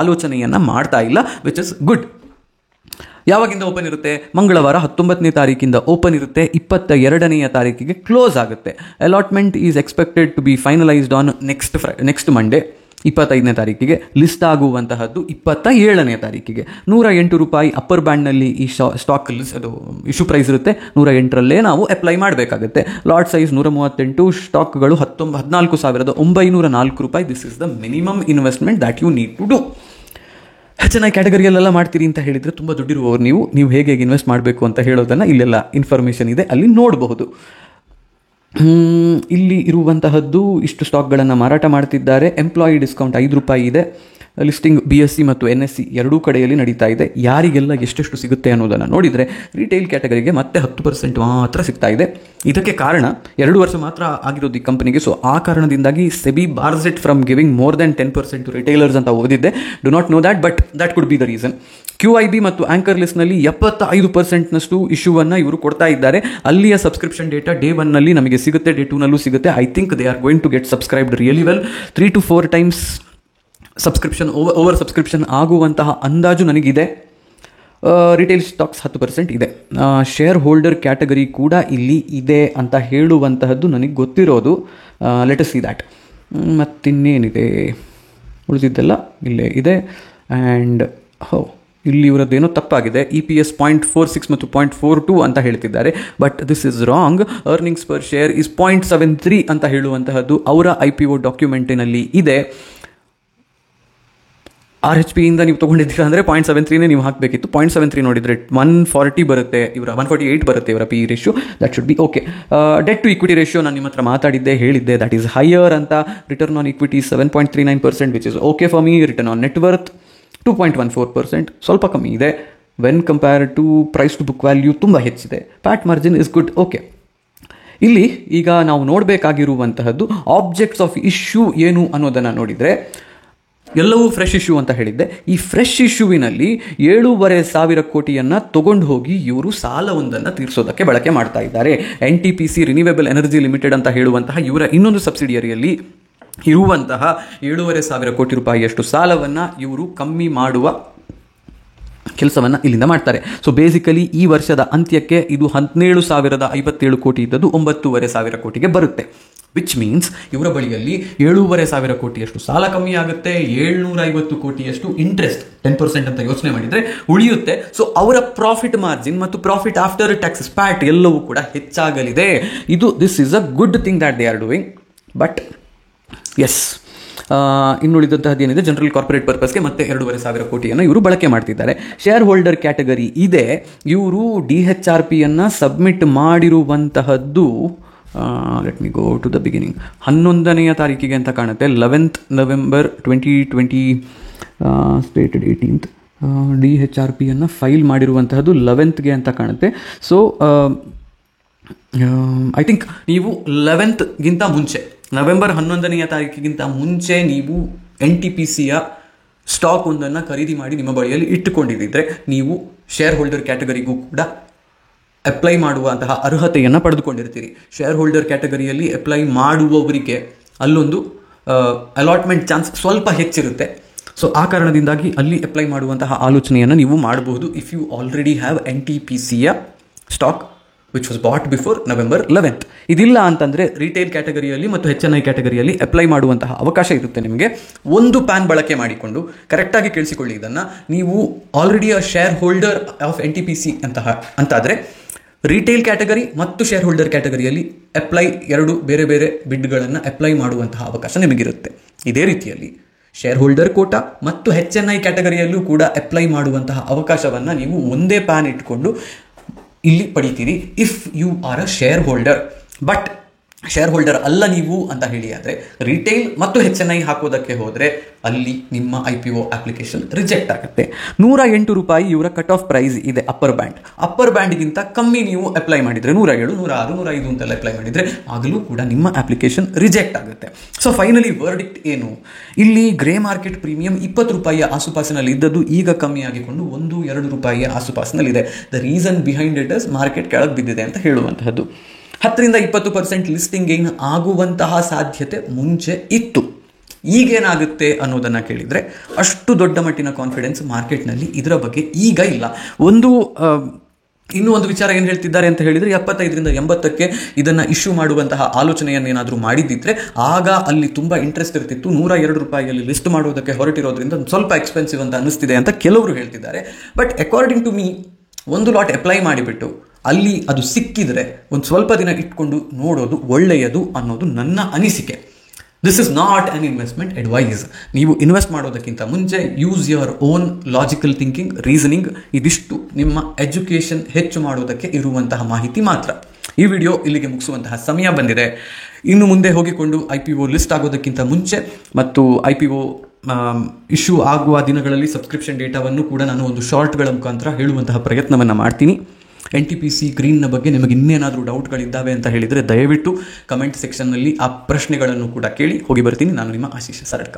ಆಲೋಚನೆಯನ್ನು ಮಾಡ್ತಾ ಇಲ್ಲ, ವಿಚ್ ಇಸ್ ಗುಡ್. ಯಾವಾಗಿಂದ ಓಪನ್ ಇರುತ್ತೆ? ಮಂಗಳವಾರ 19ನೇ ತಾರೀಕಿಂದ ಓಪನ್ ಇರುತ್ತೆ, 22ನೇ ತಾರೀಕಿಗೆ ಕ್ಲೋಸ್ ಆಗುತ್ತೆ. Allotment is expected to be finalised on next Monday 25ನೇ ತಾರೀಕಿಗೆ. ಲಿಸ್ಟ್ ಆಗುವಂತಹದ್ದು 27ನೇ ತಾರೀಕಿಗೆ. 108 ರೂಪಾಯಿ ಅಪ್ಪರ್ ಬ್ಯಾಂಡ್ನಲ್ಲಿ ಈ ಸ್ಟಾಕ್ ಅದು ಇಶ್ಯೂ ಪ್ರೈಸ್ ಇರುತ್ತೆ. 108ರಲ್ಲೇ ನಾವು ಅಪ್ಲೈ ಮಾಡಬೇಕಾಗುತ್ತೆ. ಲಾಟ್ ಸೈಜ್ 138, ಸ್ಟಾಕ್ಗಳು 14,904 ರೂಪಾಯಿ. This is the minimum investment that you need to do. HNI ಕ್ಯಾಟಗರಿಯಲ್ಲೆಲ್ಲ ಮಾಡ್ತೀರಿ ಅಂತ ಹೇಳಿದರೆ ತುಂಬ ದುಡ್ಡಿರುವವರು ನೀವು ಹೇಗೆ ಇನ್ವೆಸ್ಟ್ ಮಾಡಬೇಕು ಅಂತ ಹೇಳೋದನ್ನು ಇಲ್ಲೆಲ್ಲ ಇನ್ಫಾರ್ಮೇಷನ್ ಇದೆ, ಅಲ್ಲಿ ನೋಡಬಹುದು. ಇಲ್ಲಿ ಇರುವಂತಹದ್ದು ಇಷ್ಟು ಸ್ಟಾಕ್ಗಳನ್ನು ಮಾರಾಟ ಮಾಡ್ತಿದ್ದಾರೆ. ಎಂಪ್ಲಾಯಿ ಡಿಸ್ಕೌಂಟ್ ₹5 ಇದೆ. ಲಿಸ್ಟಿಂಗ್ BSE ಮತ್ತು NSE ಎರಡೂ ಕಡೆಯಲ್ಲಿ ನಡೀತಾ ಇದೆ. ಯಾರಿಗೆಲ್ಲ ಎಷ್ಟೆಷ್ಟು ಸಿಗುತ್ತೆ ಅನ್ನೋದನ್ನು ನೋಡಿದರೆ ರಿಟೇಲ್ ಕ್ಯಾಟಗರಿಗೆ ಮತ್ತೆ 10% ಮಾತ್ರ ಸಿಗ್ತಾ ಇದೆ. ಇದಕ್ಕೆ ಕಾರಣ 2 ವರ್ಷ ಮಾತ್ರ ಆಗಿರೋದು ಈ ಕಂಪನಿಗೆ. ಸೊ ಆ ಕಾರಣದಿಂದಾಗಿ SEBI bars it from giving more then 10% to retailers ಅಂತ ಓದಿದ್ದೆ. Do not know that, but that could be the reason. QIB ಮತ್ತು ಆಂಕರ್ ಲಿಸ್ಟ್ನಲ್ಲಿ 75%ನಷ್ಟು ಇಶ್ಯೂವನ್ನು ಇವರು ಕೊಡ್ತಾ ಇದ್ದಾರೆ. ಅಲ್ಲಿಯ ಸಬ್ಸ್ಕ್ರಿಪ್ಷನ್ ಡೇಟಾ ಡೇ 1ನಲ್ಲಿ ನಮಗೆ ಸಿಗುತ್ತೆ, ಡೇ 2ನಲ್ಲೂ ಸಿಗುತ್ತೆ. I think they are going to get subscribed really well. 3 to 4 times over subscription ಆಗುವಂತಹ ಅಂದಾಜು ನನಗಿದೆ. ರಿಟೇಲ್ ಸ್ಟಾಕ್ಸ್ 10% ಇದೆ. ಶೇರ್ ಹೋಲ್ಡರ್ ಕ್ಯಾಟಗರಿ ಕೂಡ ಇಲ್ಲಿ ಇದೆ ಅಂತ ಹೇಳುವಂತಹದ್ದು ನನಗೆ ಗೊತ್ತಿರೋದು. Let us see that. ಮತ್ತಿನ್ನೇನಿದೆ ಉಳಿದಿದ್ದೆಲ್ಲ ಇಲ್ಲೇ ಇದೆ. ಆ್ಯಂಡ್ ಇಲ್ಲಿ ಇವರದ್ದೇನೋ ತಪ್ಪಾಗಿದೆ. EPS 0.46 ಮತ್ತು 0.42 ಅಂತ ಹೇಳ್ತಿದ್ದಾರೆ, but this is wrong. Earnings per share is 0.73 ಅಂತ ಹೇಳುವಂತಹದ್ದು ಅವರ IPO ಡಾಕ್ಯುಮೆಂಟಿನಲ್ಲಿ ಇದೆ. RHP ಇಂದ ನೀವು ತೊಗೊಂಡಿದ್ದೀರಾ ಅಂದರೆ 0.73 ನೀವು ಹಾಕಬೇಕಿತ್ತು. 0.73 ನೋಡಿದರೆ 140 ಬರುತ್ತೆ, ಇವರ 148 ಬರುತ್ತೆ ಇವರ PE ratio. That should be okay. Debt to equity ratio ನಾನು ನಿಮ್ಮ ಹತ್ರ ಮಾತಾಡಿದ್ದೆ, ಹೇಳಿದ್ದೆ, ದಟ್ ಈಸ್ ಹೈಯರ್ ಅಂತ. Return on equity 7.39%, which is okay for me. Return on net worth 2.14%, ಸ್ವಲ್ಪ ಕಮ್ಮಿ ಇದೆ. When compare to price to book value ತುಂಬ ಹೆಚ್ಚಿದೆ. PAT margin is good. Okay, ಇಲ್ಲಿ ಈಗ ನಾವು ನೋಡಬೇಕಾಗಿರುವಂತಹದ್ದು ಆಬ್ಜೆಕ್ಟ್ಸ್ ಆಫ್ ಇಶ್ಯೂ ಏನು ಅನ್ನೋದನ್ನು ನೋಡಿದರೆ ಎಲ್ಲವೂ ಫ್ರೆಶ್ ಇಶ್ಯೂ ಅಂತ ಹೇಳಿದ್ದೆ. ಈ ಫ್ರೆಶ್ ಇಶ್ಯೂವಿನಲ್ಲಿ 7,500 ಕೋಟಿಯನ್ನು ತಗೊಂಡು ಹೋಗಿ ಇವರು ಸಾಲವೊಂದನ್ನು ತೀರಿಸೋದಕ್ಕೆ ಬಳಕೆ ಮಾಡ್ತಾ ಇದ್ದಾರೆ. NTPC ರಿನ್ಯೂವೇಬಲ್ ಎನರ್ಜಿ ಲಿಮಿಟೆಡ್ ಅಂತ ಹೇಳುವಂತಹ ಇವರ ಇನ್ನೊಂದು ಸಬ್ಸಿಡಿಯರಿಯಲ್ಲಿ ಇರುವಂತಹ 7,500 ಕೋಟಿ ರೂಪಾಯಿಯಷ್ಟು ಸಾಲವನ್ನು ಇವರು ಕಮ್ಮಿ ಮಾಡುವ ಕೆಲಸವನ್ನು ಇಲ್ಲಿಂದ ಮಾಡ್ತಾರೆ. ಸೊ ಬೇಸಿಕಲಿ ಈ ವರ್ಷದ ಅಂತ್ಯಕ್ಕೆ ಇದು 17,057 ಕೋಟಿ ಇದ್ದದ್ದು 9,500 ಕೋಟಿಗೆ ಬರುತ್ತೆ. ವಿಚ್ ಮೀನ್ಸ್ ಇವರ ಬಳಿಯಲ್ಲಿ 7,500 ಕೋಟಿಯಷ್ಟು ಸಾಲ ಕಮ್ಮಿ ಆಗುತ್ತೆ, 750 ಕೋಟಿಯಷ್ಟು ಇಂಟ್ರೆಸ್ಟ್ 10% ಅಂತ ಯೋಚನೆ ಮಾಡಿದರೆ ಉಳಿಯುತ್ತೆ. ಸೊ ಅವರ ಪ್ರಾಫಿಟ್ ಮಾರ್ಜಿನ್ ಮತ್ತು ಪ್ರಾಫಿಟ್ ಆಫ್ಟರ್ ಟ್ಯಾಕ್ಸ್ ಪ್ಯಾಟ್ ಎಲ್ಲವೂ ಕೂಡ ಹೆಚ್ಚಾಗಲಿದೆ. This is a good thing that they are doing. But yes, ಇನ್ನುಳಿದಂತಹದ್ದು ಏನಿದೆ, ಜನರಲ್ ಕಾರ್ಪೊರೇಟ್ ಪರ್ಪಸ್ಗೆ ಮತ್ತೆ 2,500 ಕೋಟಿಯನ್ನು ಇವರು ಬಳಕೆ ಮಾಡ್ತಿದ್ದಾರೆ. ಶೇರ್ ಹೋಲ್ಡರ್ ಕ್ಯಾಟಗರಿ ಇದೆ. ಇವರು DHRPಯನ್ನು ಸಬ್ಮಿಟ್ ಮಾಡಿರುವಂತಹದ್ದು, let me go to the beginning, 11ನೇ ತಾರೀಕಿಗೆ ಅಂತ ಕಾಣುತ್ತೆ. 11th November 2020 stated 18th. DHRPಯನ್ನು ಫೈಲ್ ಮಾಡಿರುವಂತಹದ್ದು 11th ಅಂತ ಕಾಣುತ್ತೆ. ಸೊ ಐ ಥಿಂಕ್ ನೀವು 11th ಮುಂಚೆ, ನವೆಂಬರ್ 11ನೇ ತಾರೀಕಿಗಿಂತ ಮುಂಚೆ ನೀವು NTPCಯ ಸ್ಟಾಕ್ ಒಂದನ್ನು ಖರೀದಿ ಮಾಡಿ ನಿಮ್ಮ ಬಳಿಯಲ್ಲಿ ಇಟ್ಟುಕೊಂಡಿದ್ದರೆ ನೀವು ಶೇರ್ ಹೋಲ್ಡರ್ ಕ್ಯಾಟಗರಿಗೂ ಕೂಡ ಅಪ್ಲೈ ಮಾಡುವಂತಹ ಅರ್ಹತೆಯನ್ನು ಪಡೆದುಕೊಂಡಿರ್ತೀರಿ. ಶೇರ್ ಹೋಲ್ಡರ್ ಕ್ಯಾಟಗರಿಯಲ್ಲಿ ಅಪ್ಲೈ ಮಾಡುವವರಿಗೆ ಅಲ್ಲೊಂದು ಅಲಾಟ್ಮೆಂಟ್ ಚಾನ್ಸ್ ಸ್ವಲ್ಪ ಹೆಚ್ಚಿರುತ್ತೆ. ಸೊ ಆ ಕಾರಣದಿಂದಾಗಿ ಅಲ್ಲಿ ಅಪ್ಲೈ ಮಾಡುವಂತಹ ಆಲೋಚನೆಯನ್ನು ನೀವು ಮಾಡಬಹುದು ಇಫ್ ಯು ಆಲ್ರೆಡಿ ಹ್ಯಾವ್ NTPCಯ stock which was bought before November 11th. ಇದಿಲ್ಲ ಅಂತಂದರೆ ರಿಟೇಲ್ ಕ್ಯಾಟಗರಿಯಲ್ಲಿ ಮತ್ತು HNI ಕ್ಯಾಟಗರಿಯಲ್ಲಿ ಅಪ್ಲೈ ಮಾಡುವಂತಹ ಅವಕಾಶ ಇರುತ್ತೆ ನಿಮಗೆ. ಒಂದು ಪ್ಯಾನ್ ಬಳಕೆ ಮಾಡಿಕೊಂಡು, ಕರೆಕ್ಟಾಗಿ ಕೇಳಿಸಿಕೊಳ್ಳಿ ಇದನ್ನು, ನೀವು already a share holder of NTPC ಅಂತಾದರೆ ರಿಟೇಲ್ ಕ್ಯಾಟಗರಿ ಮತ್ತು ಶೇರ್ ಹೋಲ್ಡರ್ ಕ್ಯಾಟಗರಿಯಲ್ಲಿ ಅಪ್ಲೈ, ಎರಡು ಬೇರೆ ಬೇರೆ ಬಿಡ್ಗಳನ್ನು ಅಪ್ಲೈ ಮಾಡುವಂತಹ ಅವಕಾಶ ನಿಮಗಿರುತ್ತೆ. ಇದೇ ರೀತಿಯಲ್ಲಿ ಶೇರ್ ಹೋಲ್ಡರ್ ಕೋಟಾ ಮತ್ತು HNI ಕ್ಯಾಟಗರಿಯಲ್ಲೂ ಕೂಡ ಅಪ್ಲೈ ಮಾಡುವಂತಹ ಅವಕಾಶವನ್ನು ನೀವು ಒಂದೇ ಪ್ಯಾನ್ ಇಟ್ಕೊಂಡು ಇಲ್ಲಿ ಪಡಿತೀರಿ if you are a shareholder. But shareholder ಅಲ್ಲ ನೀವು ಅಂತ ಹೇಳಿ ಆದರೆ ರಿಟೇಲ್ ಮತ್ತು HNI ಹಾಕೋದಕ್ಕೆ ಹೋದರೆ ಅಲ್ಲಿ ನಿಮ್ಮ IPO ಅಪ್ಲಿಕೇಶನ್ ರಿಜೆಕ್ಟ್ ಆಗುತ್ತೆ. ₹108 ಇವರ ಕಟ್ ಆಫ್ ಪ್ರೈಸ್ ಇದೆ. ಅಪ್ಪರ್ ಬ್ಯಾಂಡ್ಗಿಂತ ಕಮ್ಮಿ ನೀವು ಅಪ್ಲೈ ಮಾಡಿದರೆ, 107, 106, 105 ಅಂತೆಲ್ಲ ಅಪ್ಲೈ ಮಾಡಿದರೆ ಆಗಲೂ ಕೂಡ ನಿಮ್ಮ ಅಪ್ಲಿಕೇಶನ್ ರಿಜೆಕ್ಟ್ ಆಗುತ್ತೆ. ಸೊ ಫೈನಲಿ ವರ್ಡಿಕ್ಟ್ ಏನು? ಇಲ್ಲಿ ಗ್ರೇ ಮಾರ್ಕೆಟ್ ಪ್ರೀಮಿಯಂ ₹20 ಆಸುಪಾಸಿನಲ್ಲಿ ಇದ್ದದ್ದು ಈಗ ಕಮ್ಮಿ ಆಗಿಕೊಂಡು ₹1-2 ಆಸುಪಾಸಿನಲ್ಲಿದೆ. The reason behind it is market ಕೆಳಗೆ ಬಿದ್ದಿದೆ ಅಂತ ಹೇಳುವಂತಹದ್ದು. 10-20% ಲಿಸ್ಟಿಂಗ್ ಗೇನ್ ಆಗುವಂತಹ ಸಾಧ್ಯತೆ ಮುಂಚೆ ಇತ್ತು. ಈಗೇನಾಗುತ್ತೆ ಅನ್ನೋದನ್ನು ಕೇಳಿದರೆ ಅಷ್ಟು ದೊಡ್ಡ ಮಟ್ಟಿನ ಕಾನ್ಫಿಡೆನ್ಸ್ ಮಾರ್ಕೆಟ್ನಲ್ಲಿ ಇದರ ಬಗ್ಗೆ ಈಗ ಇಲ್ಲ. ಇನ್ನೂ ಒಂದು ವಿಚಾರ ಏನು ಹೇಳ್ತಿದ್ದಾರೆ ಅಂತ ಹೇಳಿದರೆ 75-80ಕ್ಕೆ ಇದನ್ನು ಇಶ್ಯೂ ಮಾಡುವಂತಹ ಆಲೋಚನೆಯನ್ನೇನಾದರೂ ಮಾಡಿದ್ದಿದ್ರೆ ಆಗ ಅಲ್ಲಿ ತುಂಬ ಇಂಟ್ರೆಸ್ಟ್ ಇರ್ತಿತ್ತು. ₹102 ಲಿಸ್ಟ್ ಮಾಡೋದಕ್ಕೆ ಹೊರಟಿರೋದ್ರಿಂದ ಸ್ವಲ್ಪ ಎಕ್ಸ್ಪೆನ್ಸಿವ್ ಅಂತ ಅನ್ನಿಸ್ತಿದೆ ಅಂತ ಕೆಲವರು ಹೇಳ್ತಿದ್ದಾರೆ. ಬಟ್ ಅಕಾರ್ಡಿಂಗ್ ಟು ಮೀ, ಒಂದು ಲಾಟ್ ಅಪ್ಲೈ ಮಾಡಿಬಿಟ್ಟು ಅಲ್ಲಿ ಅದು ಸಿಕ್ಕಿದರೆ ಒಂದು ಸ್ವಲ್ಪ ದಿನ ಇಟ್ಕೊಂಡು ನೋಡೋದು ಒಳ್ಳೆಯದು ಅನ್ನೋದು ನನ್ನ ಅನಿಸಿಕೆ. This is not an investment advice. ನೀವು ಇನ್ವೆಸ್ಟ್ ಮಾಡೋದಕ್ಕಿಂತ ಮುಂಚೆ use your own logical thinking, reasoning. ಇದಿಷ್ಟು ನಿಮ್ಮ ಎಜುಕೇಷನ್ ಹೆಚ್ಚು ಮಾಡೋದಕ್ಕೆ ಇರುವಂತಹ ಮಾಹಿತಿ ಮಾತ್ರ. ಈ ವಿಡಿಯೋ ಇಲ್ಲಿಗೆ ಮುಗಿಸುವಂತಹ ಸಮಯ ಬಂದಿದೆ. ಇನ್ನು ಮುಂದೆ ಹೋಗಿಕೊಂಡು IPO ಲಿಸ್ಟ್ ಆಗೋದಕ್ಕಿಂತ ಮುಂಚೆ ಮತ್ತು IPO ಇಶ್ಯೂ ಆಗುವ ದಿನಗಳಲ್ಲಿ ಸಬ್ಸ್ಕ್ರಿಪ್ಷನ್ ಡೇಟಾವನ್ನು ಕೂಡ ನಾನು ಒಂದು ಶಾರ್ಟ್ಗಳ ಮುಖಾಂತರ ಹೇಳುವಂತಹ ಪ್ರಯತ್ನವನ್ನು ಮಾಡ್ತೀನಿ. NTPC ಗ್ರೀನ್ನ ಬಗ್ಗೆ ನಿಮಗೆ ಇನ್ನೇನಾದರೂ ಡೌಟ್ಗಳಿದ್ದಾವೆ ಅಂತ ಹೇಳಿದರೆ ದಯವಿಟ್ಟು ಕಮೆಂಟ್ ಸೆಕ್ಷನ್ನಲ್ಲಿ ಆ ಪ್ರಶ್ನೆಗಳನ್ನು ಕೂಡ ಕೇಳಿ ಹೋಗಿ ಬರ್ತೀನಿ. ನಾನು ನಿಮ್ಮ ಆಶೀಶ್ ಸರಡ್ಕ.